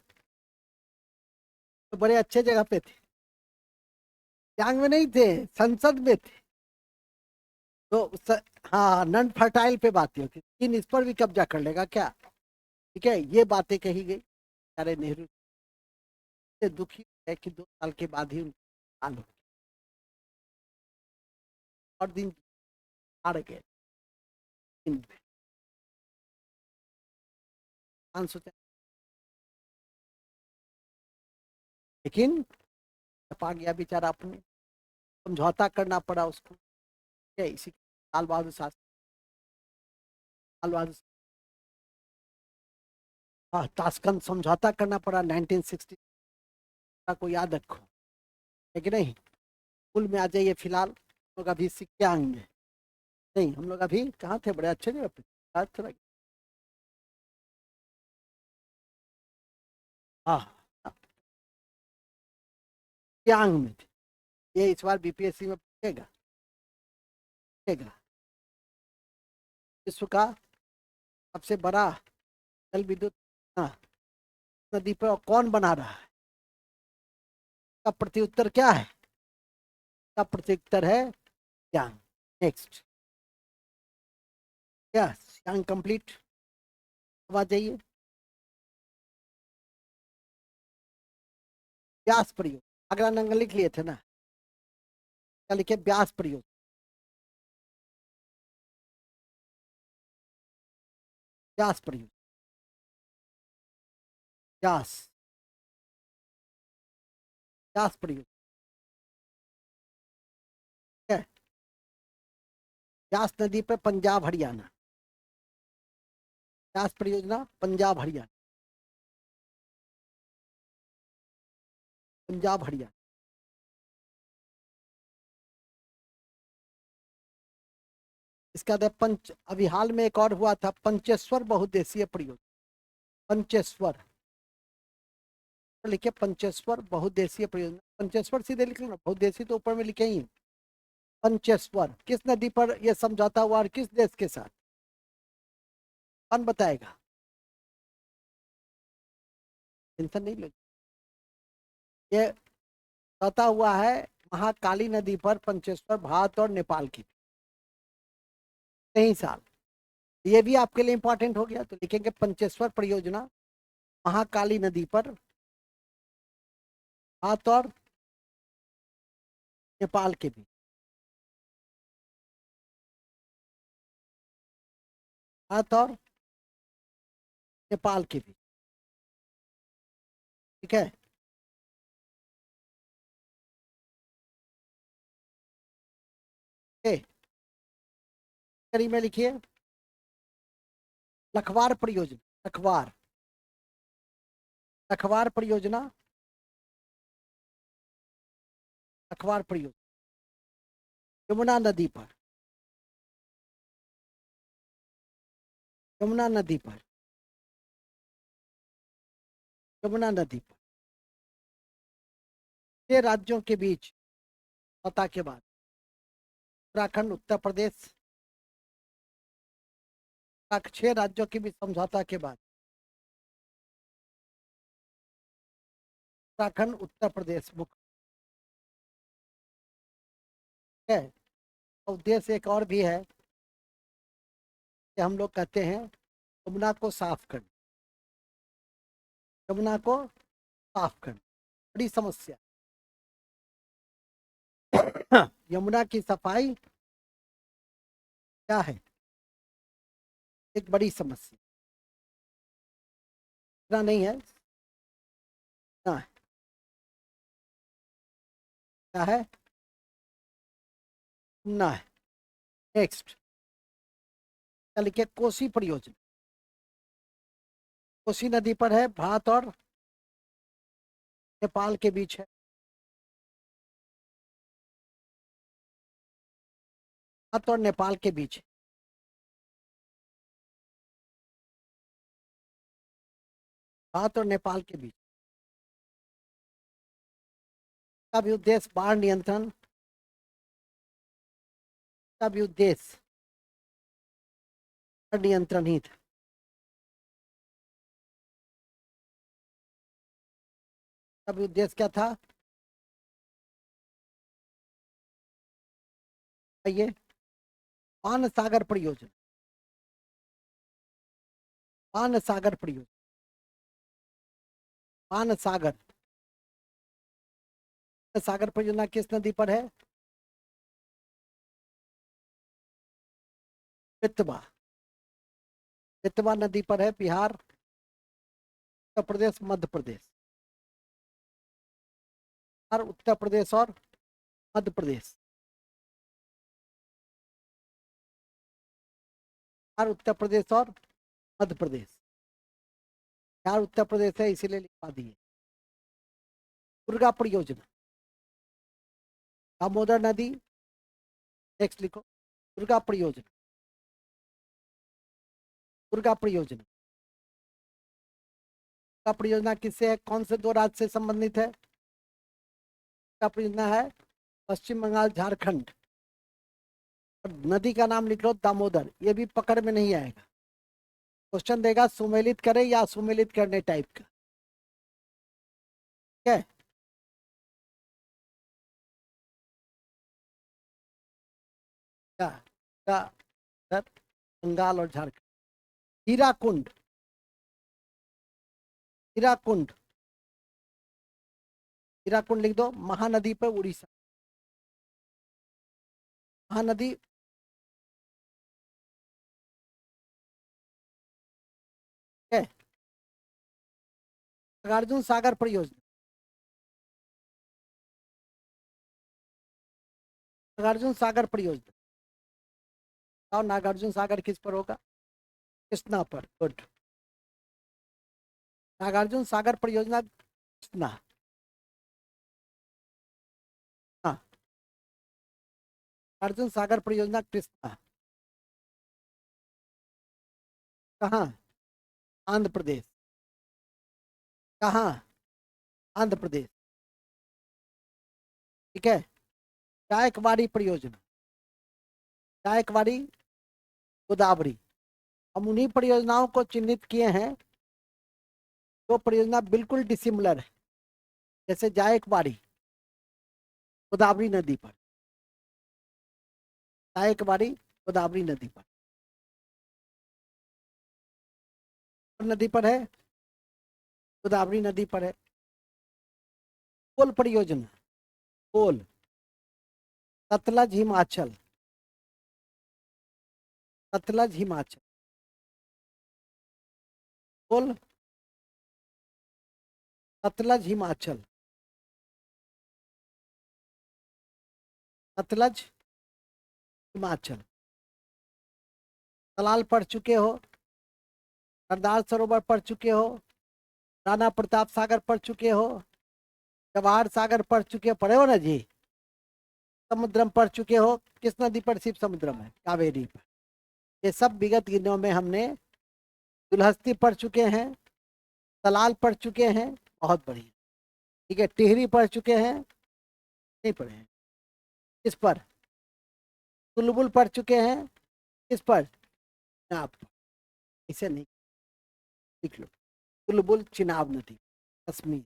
A: तो बड़े अच्छे जगह पे थे, सियांग में नहीं थे, संसद में थे। तो हाँ, नॉन फर्टाइल पे बात होती, चीन इस पर भी कब्जा कर लेगा क्या? ठीक है, ये बातें कही गई। अरे नेहरू से दुखी है कि 2 साल के बाद ही उनका हाल हो गया और दिन हार गए। सोचा, लेकिन पा गया बेचारा, अपने समझौता करना पड़ा उसको। क्या इसी लाल बहादुर शास्त्री, लाल बहादुर, हाँ, ताशकंद समझौता करना पड़ा 1960 को, याद रखो। है कि नहीं? स्कूल में आ जाइए फिलहाल, हम लोग अभी सीख के आएंगे। नहीं, हम लोग अभी कहाँ थे, बड़े अच्छे जगह पे। हाँ, सियांग में थे। ये इस बार बीपीएससी में पूछेगा, पूछेगा। विश्व का सबसे बड़ा जल विद्युत, हाँ, नदी पर कौन बना रहा है? का प्रत्युत्तर क्या है? का प्रत्युत्तर है सियांग। नेक्स्ट, क्या सियांग कंप्लीट? अब आ जाइए, व्यास प्रयोग। अगला नंबर लिख लिए थे ना? क्या लिखे? व्यास प्रयोग। व्यास प्रयोग, व्यास, व्यास प्रयोग है। व्यास नदी पर पंजाब हरियाणा, व्यास परियोजना पंजाब हरियाणा, पंजाब हरियाणा। इसका पंच, अभी हाल में एक और हुआ था, पंचेश्वर बहुउद्देशीय परियोजना। पंचेश्वर लिखे, पंचेश्वर बहुउद्देशीय परियोजना। पंचेश्वर सीधे लिख लो ना, बहुउद्देशीय तो ऊपर में लिखे ही। पंचेश्वर किस नदी पर यह समझौता हुआ और किस देश के साथ? कौन बताएगा? टेंशन नहीं लो, ये समझौता हुआ है महाकाली नदी पर, पंचेश्वर, भारत और नेपाल की। सही साल, ये भी आपके लिए इंपॉर्टेंट हो गया, तो लिखेंगे पंचेश्वर परियोजना महाकाली नदी पर, भारत और नेपाल के बीच। भारत और नेपाल के बीच, ठीक है। करी में लिखिए, लखवार परियोजना, लखवार, लखवार परियोजना, लखवार परियोजना यमुना नदी पर, यमुना नदी पर, यमुना नदी पर, 6 राज्यों के बीच पता के बाद, उत्तराखंड, उत्तर प्रदेश, 6 राज्यों के बीच समझौता के बाद, उत्तराखंड, उत्तर प्रदेश मुख्य है। उद्देश्य एक और भी है कि हम लोग कहते हैं यमुना को साफ करना, यमुना को साफ करना बड़ी समस्या। यमुना की सफाई क्या है? एक बड़ी समस्या। इतना नहीं है ना? क्या है ना? है। नेक्स्ट, क्या लिखे? कोसी परियोजना, कोसी नदी पर है, भारत और नेपाल के बीच है। भारत और नेपाल के बीच है। भारत और नेपाल के बीच का भी उद्देश्य बाढ़ नियंत्रण, का भी उद्देश्य बाढ़ नियंत्रण ही था। का भी उद्देश्य क्या था? ये पान सागर परियोजना, पान सागर परियोजना, पान सागर, सागर परियोजना किस नदी पर है? बेतवा, बेतवा नदी पर है। बिहार, उत्तर प्रदेश, मध्य प्रदेश, और उत्तर प्रदेश और मध्य प्रदेश, और उत्तर प्रदेश और मध्य प्रदेश, बिहार उत्तर प्रदेश है इसीलिए लिखवा दिए। दुर्गा परियोजना, दामोदर नदी, नेक्स्ट लिखो। दुर्गा परियोजना, दुर्गा परियोजना, दुर्गा परियोजना किससे है, कौन से दो राज्य से संबंधित है? दुर्गा परियोजना है पश्चिम बंगाल, झारखंड। और नदी का नाम लिख लो दामोदर, ये भी पकड़ में नहीं आएगा। क्वेश्चन देगा सुमेलित करे या सुमेलित करने टाइप का, ठीक है। क्या क्या सर? बंगाल और झारखंड। हीराकुंड, हीराकुंड, हीराकुंड लिख दो, महानदी पर उड़ीसा, महानदी। है नागार्जुन सागर परियोजना, नागार्जुन सागर परियोजना, और नागार्जुन सागर किस पर होगा? कृष्णा पर, गुड। नागार्जुन सागर परियोजना कृष्णा, हाँ, नागार्जुन सागर परियोजना कृष्णा कहाँ? आंध्र प्रदेश, कहाँ? आंध्र प्रदेश, ठीक है। जायकवाड़ी परियोजना, जायकवाड़ी गोदावरी, हम उन्हीं परियोजनाओं को चिन्हित किए हैं जो परियोजना बिल्कुल डिसिमिलर है, जैसे जायकवाड़ी गोदावरी नदी पर, जायकवाड़ी गोदावरी नदी पर, नदी पर है, गोदावरी नदी पर है। कोल परियोजना, कोल, सतलज हिमाचल, सतलज हिमाचल, कोल, सतलज हिमाचल, सतलज हिमाचल। सलाल पढ़ चुके हो, सरदार सरोवर पढ़ चुके हो, राणा प्रताप सागर पढ़ चुके हो, जवाहर सागर पढ़ चुके हो, पढ़े हो ना जी। समुद्रम पढ़ चुके हो, किस नदी पर शिव समुद्रम है? कावेरी पर। ये सब विगत दिनों में हमने, दुलहस्ती पढ़ चुके हैं, सलाल पढ़ चुके हैं, बहुत बढ़िया, ठीक है। टिहरी पढ़ चुके हैं, नहीं पढ़े हैं। किस पर? बुलबुल पढ़ चुके हैं, किस पर? चिनाब, इसे नहीं, लिख लो। बुलबुल चिनाब नदी, कश्मीर।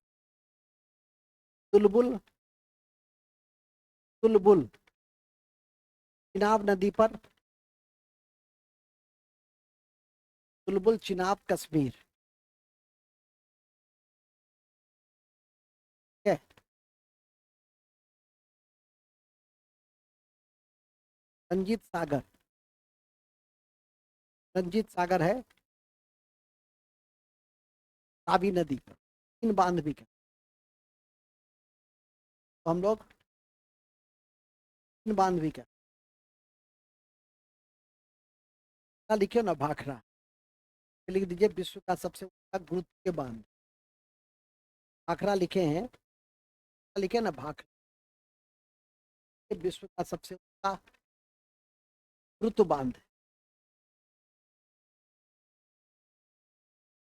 A: बुलबुल, बुलबुल चिनाब नदी पर, बुलबुल चिनाब कश्मीर, ठीक है। रंजीत सागर, रंजीत सागर है रावी नदी पर, इन बांध भी का, तो हम लोग इन बांध भी का लिखे ना, भाखड़ा लिख दीजिए, विश्व का सबसे ऊंचा गुरुत्व के बांध, भाखड़ा लिखे हैं, लिखे ना भाखड़ा, विश्व का सबसे ऊंचा गुरुत्व बांध,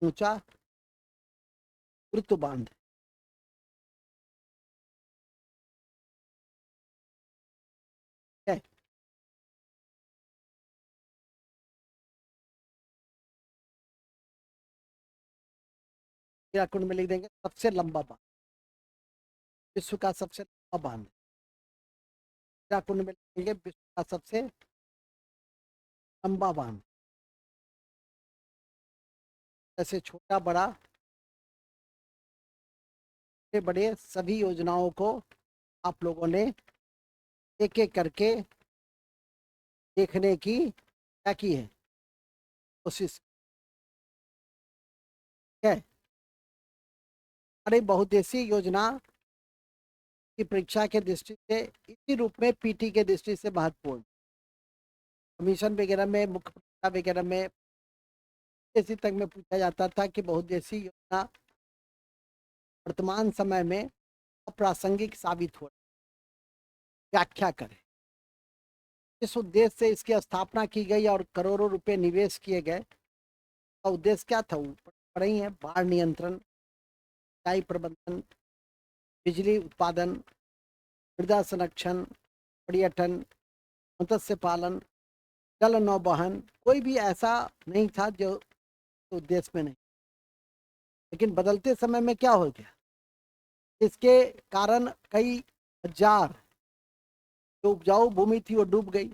A: ऊंचा गुरुत्व बांध, है। हीराकुंड में लिख देंगे सबसे लंबा बांध, विश्व का सबसे लंबा बांध। हीराकुंड में लिखेंगे विश्व का सबसे लंबा बांध। ऐसे छोटा बड़ा बड़े बड़े सभी योजनाओं को आप लोगों ने एक एक करके देखने की क्या की है, कोशिश है। अरे बहुउद्देशीय योजना की परीक्षा के दृष्टि से इसी रूप में पीटी के दृष्टि से महत्वपूर्ण, कमीशन वगैरह में, मुख्य परीक्षा वगैरह में इसी तक में पूछा जाता था कि बहुउद्देशीय योजना वर्तमान समय में अप्रासंगिक साबित हो, व्याख्या करें। इस उद्देश्य से इसकी स्थापना की गई और करोड़ों रुपए निवेश किए गए। का उद्देश्य क्या था? पढ़ रही है, बाढ़ नियंत्रण, सिंचाई प्रबंधन, बिजली उत्पादन, मृदा संरक्षण, पर्यटन, मत्स्य पालन, जल नौवहन। कोई भी ऐसा नहीं था जो उद्देश्य में नहीं। लेकिन बदलते समय में क्या हो गया, इसके कारण कई हजार जो उपजाऊ भूमि थी वो डूब गई,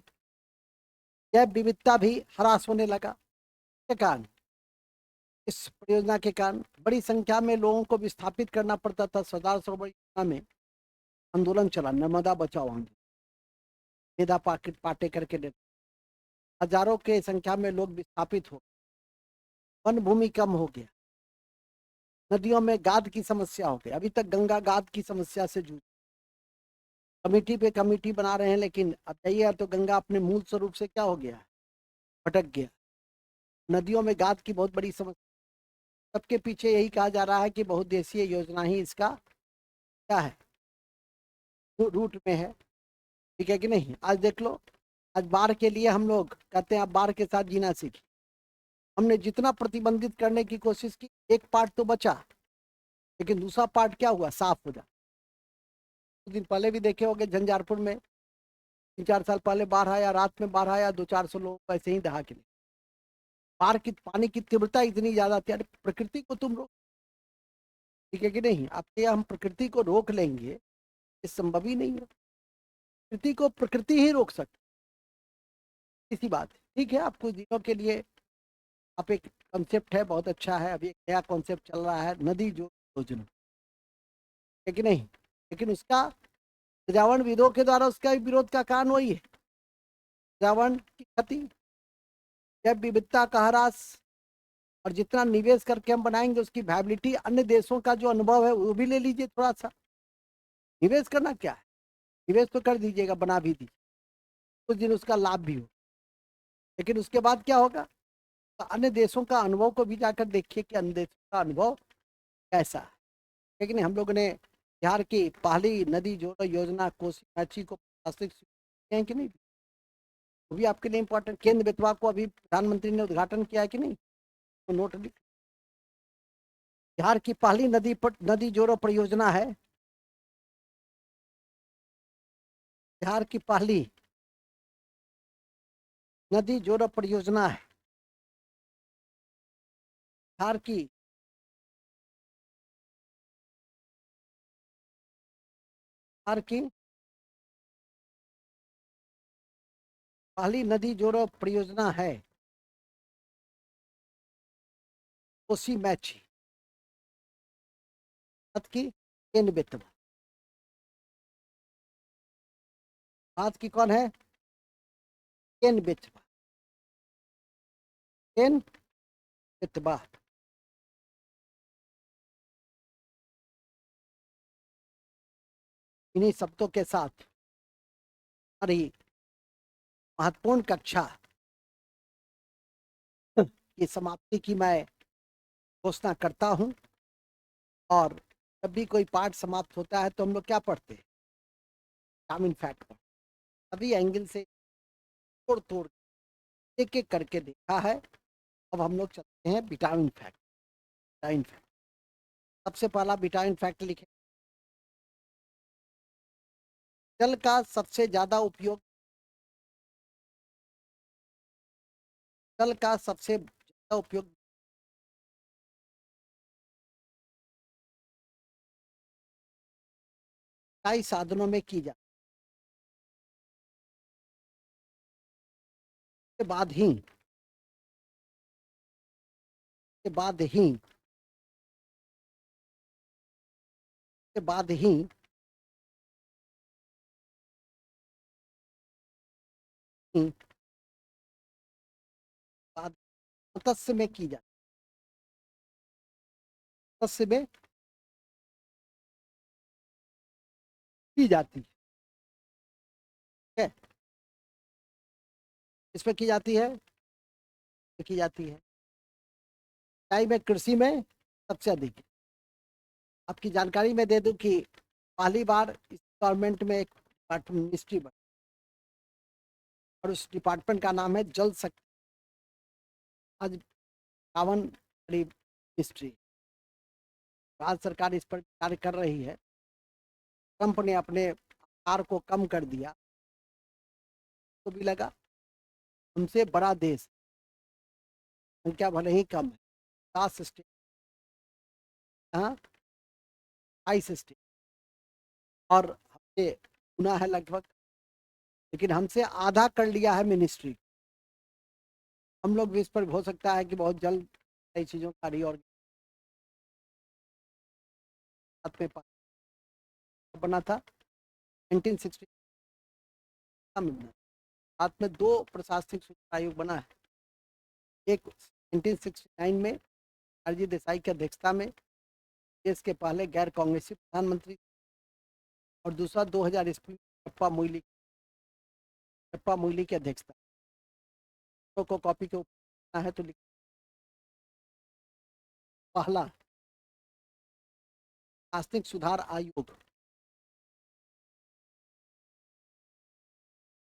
A: जैव विविधता भी ह्रास होने लगा के कारण। इस परियोजना के कारण बड़ी संख्या में लोगों को विस्थापित करना पड़ता था। सरदार सरोवर योजना में आंदोलन चला, नर्मदा बचाओ आंदोलन, मेधा पाटे करके देते, हजारों के संख्या में लोग विस्थापित हो, वन भूमि कम हो गया, नदियों में गाद की समस्या हो गई। अभी तक गंगा गाद की समस्या से जूझ, कमेटी पे कमेटी बना रहे हैं, लेकिन अब जाइए तो गंगा अपने मूल स्वरूप से क्या हो गया, भटक गया। नदियों में गाद की बहुत बड़ी समस्या, सबके पीछे यही कहा जा रहा है कि बहुउद्देशीय योजना ही इसका क्या है, रूट में है। ठीक है कि नहीं? आज देख लो, आज बाढ़ के लिए हम लोग कहते हैं आप बाढ़ के साथ जीना सीखिए। हमने जितना प्रतिबंधित करने की कोशिश की, एक पार्ट तो बचा, लेकिन दूसरा पार्ट क्या हुआ, साफ हो जा। कुछ दिन पहले भी देखे होंगे झंझारपुर में 3-4 साल पहले बाढ़ आया, रात में बाढ़ आया, 200-400 लोग ऐसे ही दहा के। बाढ़ की पानी की तीव्रता इतनी ज्यादा थी, अरे प्रकृति को तुम रोक, ठीक है कि नहीं? आपके हम प्रकृति को रोक लेंगे, ये संभव ही नहीं है। प्रकृति को प्रकृति ही रोक सकती, इसी बात है। ठीक है, आप कुछ दिनों के लिए आप एक कॉन्सेप्ट है, बहुत अच्छा है, अभी एक नया कॉन्सेप्ट चल रहा है, नदी जो योजना, है कि नहीं? लेकिन उसका पर्यावरणविदों के द्वारा उसका विरोध का कारण वही है, पर्यावरण की क्षति, जैव विविधता का ह्रास। और जितना निवेश करके हम बनाएंगे उसकी वायबिलिटी, अन्य देशों का जो अनुभव है वो भी ले लीजिए थोड़ा सा। निवेश करना क्या है, निवेश तो कर दीजिएगा, बना भी दीजिए, कुछ दिन उसका लाभ भी हो, लेकिन उसके बाद क्या होगा, तो अन्य देशों का अनुभव को भी जाकर देखिए कि अन्य देशों का अनुभव कैसा है। लेकिन हम लोगों ने बिहार की पहली नदी जोड़ो योजना कोसी मैची को प्रशासनिक स्वीकृति है कि नहीं, वो भी आपके लिए इम्पोर्टेंट। केंद्र बेतवा को अभी प्रधानमंत्री ने उद्घाटन किया है कि नहीं, तो नोट लिख। बिहार की पहली नदी जोड़ो परियोजना है, बिहार की पहली नदी जोड़ो परियोजना है, बिहार की बिहार की पहली नदी जोड़ो परियोजना है कोसी मैची की केंद्र बेतवा। बात की कौन है, केंद्र बेतवा, केंद्र बेतवा। इन्हीं शब्दों के साथ हमारी महत्वपूर्ण कक्षा की समाप्ति की मैं घोषणा करता हूं। और जब भी कोई पाठ समाप्त होता है तो हम लोग क्या पढ़ते हैं, विटामिन फैक्ट पर सभी एंगल से तोड़ तोड़ एक एक करके देखा है। अब हम लोग चलते हैं विटामिन फैक्ट। विटामिन फैक्ट, सबसे पहला विटामिन फैक्ट लिखे, जल का सबसे ज्यादा उपयोग, जल का सबसे ज्यादा उपयोग कई साधनों में की जाती के बाद ही के बाद ही के बाद ही बाद मत्स्य में की जाती, मत्स्य में की जाती है। इसमें की जाती है, की जाती है सिंचाई में, कृषि में सबसे अधिक। आपकी जानकारी में दे दूं कि पहली बार इस गवर्नमेंट में एक मिनिस्ट्री बनी और उस डिपार्टमेंट का नाम है जल शक्ति। आज 52 बड़ी मिनिस्ट्री, राज्य सरकार इस पर कार्य कर रही है। ट्रंप ने अपने आकार को कम कर दिया तो भी लगा हमसे बड़ा देश, संख्या भले ही कम है, 10 स्टेट, हाँ 22 स्टेट, और हमसे गुना है लगभग, लेकिन हमसे आधा कर लिया है मिनिस्ट्री। हम लोग भी इस पर हो सकता है कि बहुत जल्द कई चीज़ों का रीऑर्गेनाइजेशन में बना था 1960 में। साथ में 2 प्रशासनिक सुधार आयोग बना है, एक 1969 में अरजी देसाई की अध्यक्षता में, देश के पहले गैर कांग्रेसी प्रधानमंत्री, और दूसरा 2000 ईस्वी में चप्पा मोइली की अध्यक्षता। को कॉपी के ऊपर है तो लिख, पहला प्रशासनिक सुधार आयोग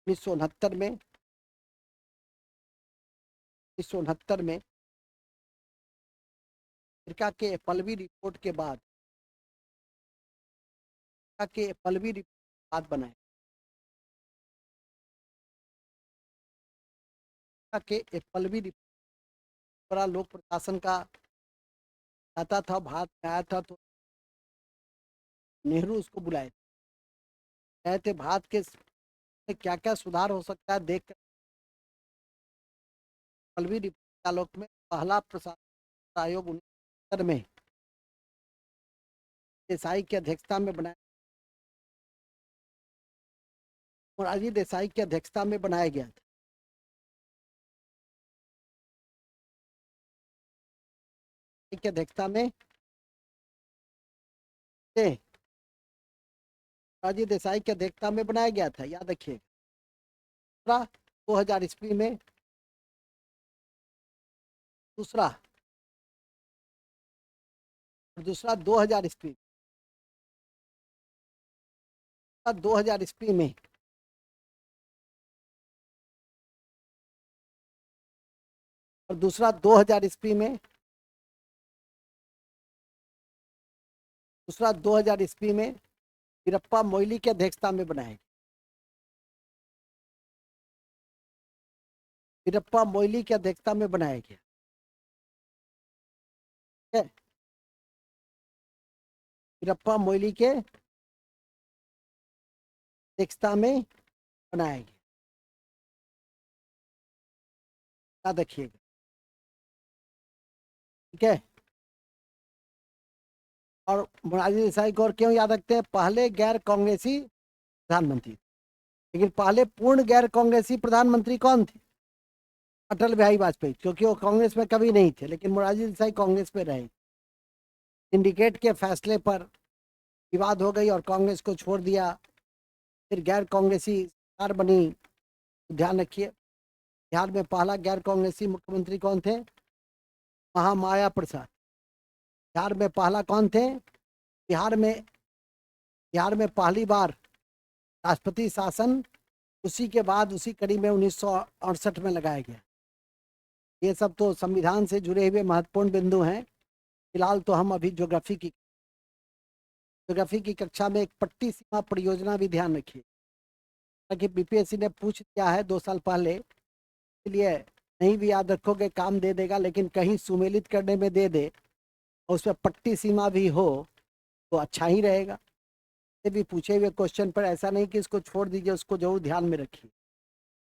A: 1969 में, 1969 में अमेरिका के पलवी रिपोर्ट के बाद, के पलवी रिपोर्ट बाद बनाए के पलवी रिपोर्ट बड़ा लोक प्रशासन का आता था, भारत में आया था तो नेहरू उसको बुलाए कहे थे भारत के क्या क्या सुधार हो सकता है देख कर। पलवी रिपोर्ट आलोक में पहला प्रशासन आयोग 1969 में देसाई की अध्यक्षता में बनाया, मोरारजी देसाई की अध्यक्षता में बनाया गया था। की अध्यक्षता में मोरारजी देसाई की अध्यक्षता में बनाया गया था, याद रखिए। 2000 ईस्वी में दूसरा 2000 ईस्वी 2000 ईस्वी में और दूसरा 2000 ईस्वी में, दूसरा 2000 ईस्वी में वीरप्पा मोइली की अध्यक्षता में बनाया गया। वीरप्पा मोइली की अध्यक्षता में बनाया गया है। वीरप्पा मोइली के अध्यक्षता में बनाया गया, याद रखिएगा, ठीक है। और मोरारजी देसाई को और क्यों याद रखते हैं? पहले गैर कांग्रेसी प्रधानमंत्री, लेकिन पहले पूर्ण गैर कांग्रेसी प्रधानमंत्री कौन थे? अटल बिहारी वाजपेयी, क्योंकि वो कांग्रेस में कभी नहीं थे, लेकिन मोरारजी देसाई कांग्रेस में रहे। सिंडिकेट के फैसले पर विवाद हो गई और कांग्रेस को छोड़ दिया, फिर गैर कांग्रेसी सरकार बनी। ध्यान रखिए, बिहार में पहला गैर कांग्रेसी मुख्यमंत्री कौन थे? महामाया प्रसाद। बिहार में पहला कौन थे? बिहार में पहली बार राष्ट्रपति शासन उसी के बाद उसी कड़ी में 1968 में लगाया गया। ये सब तो संविधान से जुड़े हुए महत्वपूर्ण बिंदु हैं। फिलहाल तो हम अभी ज्योग्राफी की कक्षा में एक पट्टी सीमा परियोजना भी ध्यान रखिए, ताकि बीपीएससी ने पूछ दिया है 2 साल पहले, इसलिए नहीं भी याद रखोगे काम दे देगा, लेकिन कहीं सुमेलित करने में दे दे और उसमें पट्टी सीमा भी हो तो अच्छा ही रहेगा। ये भी पूछे हुए क्वेश्चन पर ऐसा नहीं कि इसको छोड़ दीजिए, उसको जरूर ध्यान में रखिए।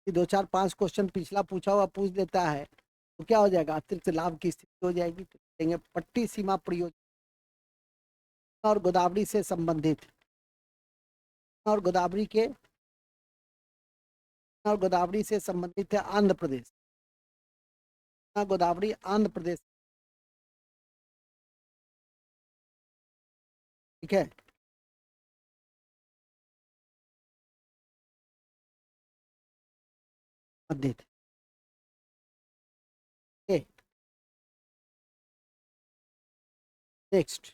A: कि 2 4 5 क्वेश्चन पिछला पूछा हुआ पूछ देता है तो क्या हो जाएगा, अतिरिक्त लाभ की स्थिति हो जाएगी। तो कहेंगे पट्टी सीमा परियोजना और गोदावरी से संबंधित और गोदावरी से संबंधित है आंध्र प्रदेश। गोदावरी आंध्र प्रदेश, ठीक है। संबंधित नेक्स्ट,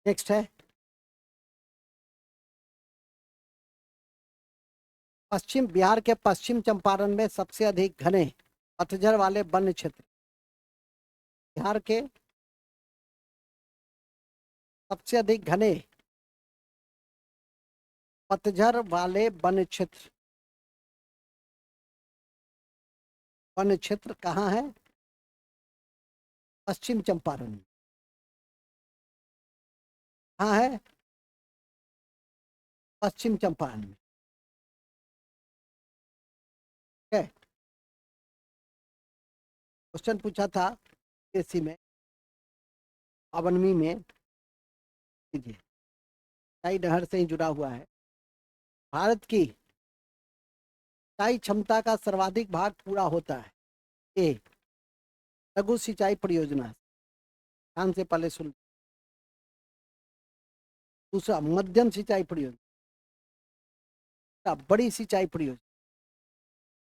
A: नेक्स्ट है पश्चिम बिहार के पश्चिम चंपारण में सबसे अधिक घने पतझड़ वाले वन क्षेत्र। बिहार के सबसे अधिक घने पतझड़ वाले वन क्षेत्र कहाँ है? पश्चिम चंपारण। कहाँ है? पश्चिम चंपारण में, ठीक है। क्वेश्चन पूछा था एसी में, अवनवी में, सिंचाई नहर से ही जुड़ा हुआ है। भारत की सिंचाई क्षमता का सर्वाधिक भाग पूरा होता है। ए लघु सिंचाई परियोजना, ध्यान से पहले सुन। दूसरा मध्यम सिंचाई परियोजना, बड़ी सिंचाई परियोजना।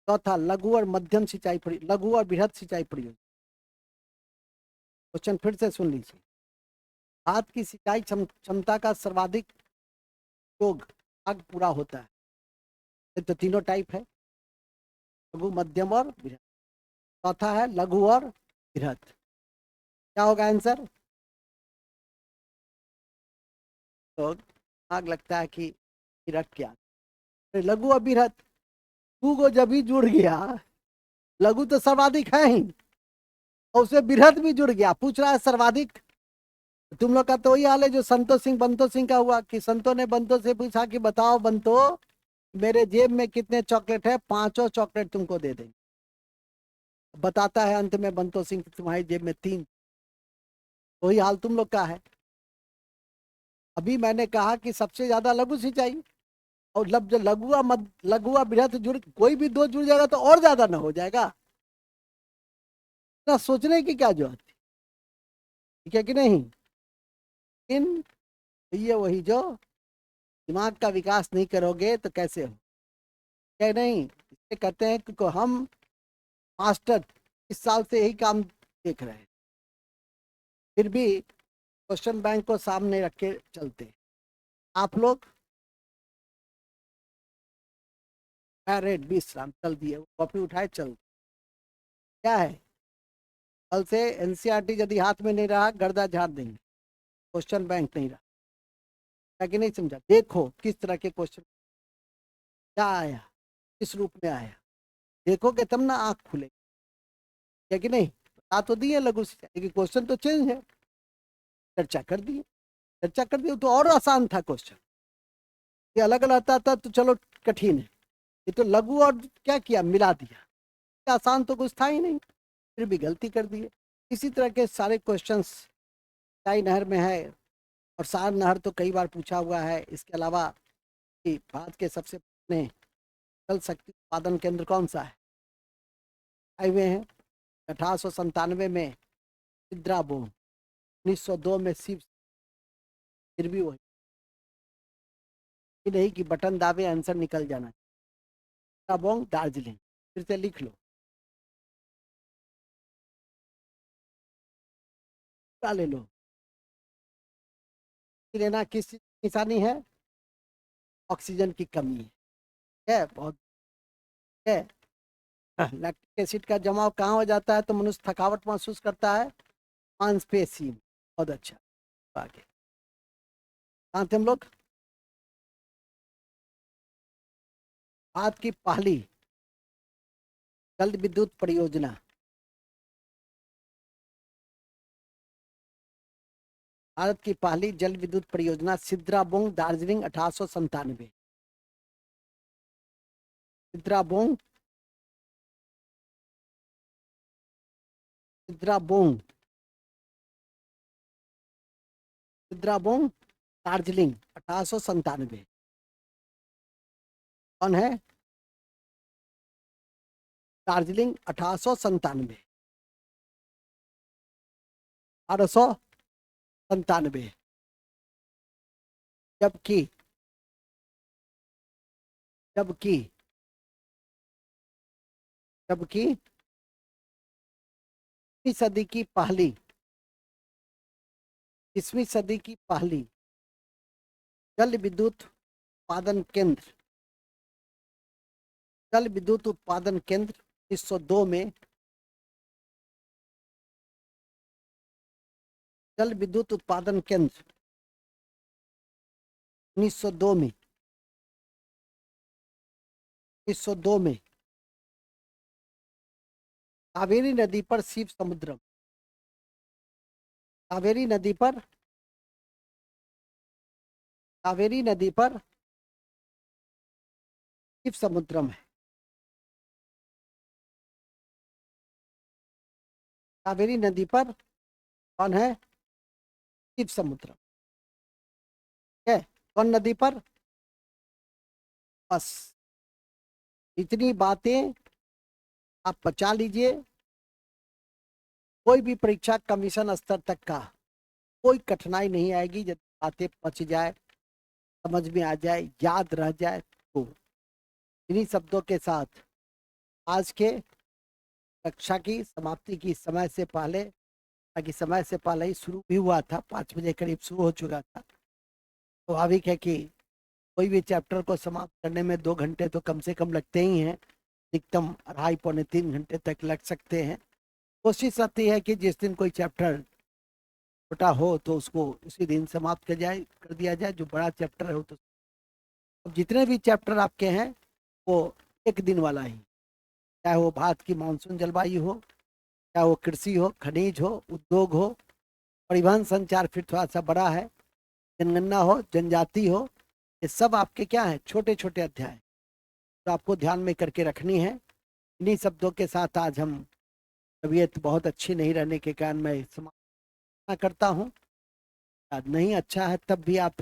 A: चौथा लघु और मध्यम सिंचाई परियोजना, लघु और बृहद सिंचाई परियोजना। क्वेश्चन फिर से सुन लीजिए। भारत की सिंचाई क्षमता का सर्वाधिक योग भाग पूरा होता है। तो तीनों टाइप है, लघु मध्यम और बृहद। चौथा है लघु और बृहद। क्या होगा आंसर? तो आग लगता है कि बृहद क्या, लघु और बृहद टू को जब भी जुड़ गया, लघु तो सर्वाधिक है ही और उससे बृहद भी जुड़ गया, पूछ रहा है सर्वाधिक। तुम लोग का तो वही हाल है जो संतो सिंह बंतो सिंह का हुआ कि संतो ने बंतो से पूछा कि बताओ बंतो मेरे जेब में कितने चॉकलेट है, 5 चॉकलेट तुमको दे देंगे। बताता है अंत में बंतो सिंह तुम्हारी जेब में 3। वही हाल तुम लोग का है। अभी मैंने कहा कि सबसे ज्यादा लघु सिंचाई, और जब लघुआ बृहद जुड़, कोई भी दो जुड़ जाएगा तो और ज्यादा ना हो जाएगा ना, सोचने की क्या जरूरत है, ठीक है कि नहीं। इन ये वही जो दिमाग का विकास नहीं करोगे तो कैसे हो, क्या नहीं। इससे कहते हैं कि हम मास्टर इस साल से यही काम देख रहे हैं, फिर भी क्वेश्चन बैंक को सामने रख के चलते आप लोग। रेड 20 राम चल दिए, कॉपी उठाए चल। क्या है, कल से एनसीईआरटी यदि हाथ में नहीं रहा गर्दा झाड़ देंगे, क्वेश्चन बैंक नहीं रहा। क्या कि नहीं समझा? देखो किस तरह के क्वेश्चन, क्या आया, किस रूप में आया, देखोगे तब ना आंख खुलेगी, क्या कि नहीं। बता तो दिए लघु सिंचाई, लेकिन क्वेश्चन तो चेंज है। चर्चा कर दिए, चर्चा कर दिए तो और आसान था क्वेश्चन, ये अलग अलग आता था तो चलो कठिन है, ये तो लघु और क्या किया मिला दिया, आसान तो कुछ था ही नहीं, फिर भी गलती कर दी। इसी तरह के सारे क्वेश्चंस सिंचाई नहर में है। और सार नहर तो कई बार पूछा हुआ है। इसके अलावा कि भारत के सबसे पुराने जल शक्ति उत्पादन केंद्र कौन सा है, आए हुए हैं 1897 में सिद्राबोंग, 1902 में शिव, फिर भी वही नहीं कि बटन दावे आंसर निकल जाना। सिद्राबोंग दार्जिलिंग, फिर से लिख लो, क्या ले लो। लेना किस निशानी है, ऑक्सीजन की कमी है बहुत है। लैक्टिक एसिड का जमाव कहाँ हो जाता है तो मनुष्य थकावट महसूस करता है, मांसपेशी में। बहुत अच्छा, आगे कहाँ थे हम लोग। भारत की पहली जल विद्युत परियोजना, भारत की पहली जल विद्युत परियोजना सिद्राबोंग दार्जिलिंग 1897। सिद्राबोंग सिद्राबोंग सिद्राबोंग दार्जिलिंग 1897। कौन है? दार्जिलिंग 1897। 1897। जबकि जबकि जबकि 20वीं सदी की पहली 20वीं सदी की पहली जल विद्युत उत्पादन केंद्र जल विद्युत उत्पादन केंद्र 1902 में जल विद्युत उत्पादन केंद्र 1902 में 1902 में कावेरी नदी पर शिव समुद्रम कावेरी नदी पर कावेरी नदी पर शिव समुद्रम है। कावेरी नदी पर कौन है? शिव समुद्रम है। कौन नदी पर? बस इतनी बातें आप बचा लीजिए। कोई भी परीक्षा कमीशन स्तर तक का कोई कठिनाई नहीं आएगी जब बातें पच जाए, समझ में आ जाए, याद रह जाए। तो इन्हीं शब्दों के साथ आज के कक्षा की समाप्ति की समय से पहले, ताकि समय से पहले ही शुरू भी हुआ था, 5 बजे करीब शुरू हो चुका था। स्वाभाविक है कि कोई भी चैप्टर को समाप्त करने में 2 घंटे तो कम से कम लगते ही हैं, अधिकतम 2.5 पौने 3 घंटे तक लग सकते हैं। कोशिश रहती है कि जिस दिन कोई चैप्टर छोटा हो तो उसको उसी दिन समाप्त कर दिया जाए, जो बड़ा चैप्टर हो तो अब जितने भी चैप्टर आपके हैं वो एक दिन वाला ही, चाहे वो भारत की मानसून जलवायु हो, चाहे वो कृषि हो, खनिज हो, उद्योग हो, परिवहन संचार फिर थोड़ा सा बड़ा है, जनगणना हो, जनजाति हो, ये सब आपके क्या है? छोटे छोटे अध्याय तो आपको ध्यान में करके रखनी है। इन्हीं शब्दों के साथ आज हम, तबीयत बहुत अच्छी नहीं रहने के कारण मैं समाप्त करता हूँ। नहीं अच्छा है तब भी आप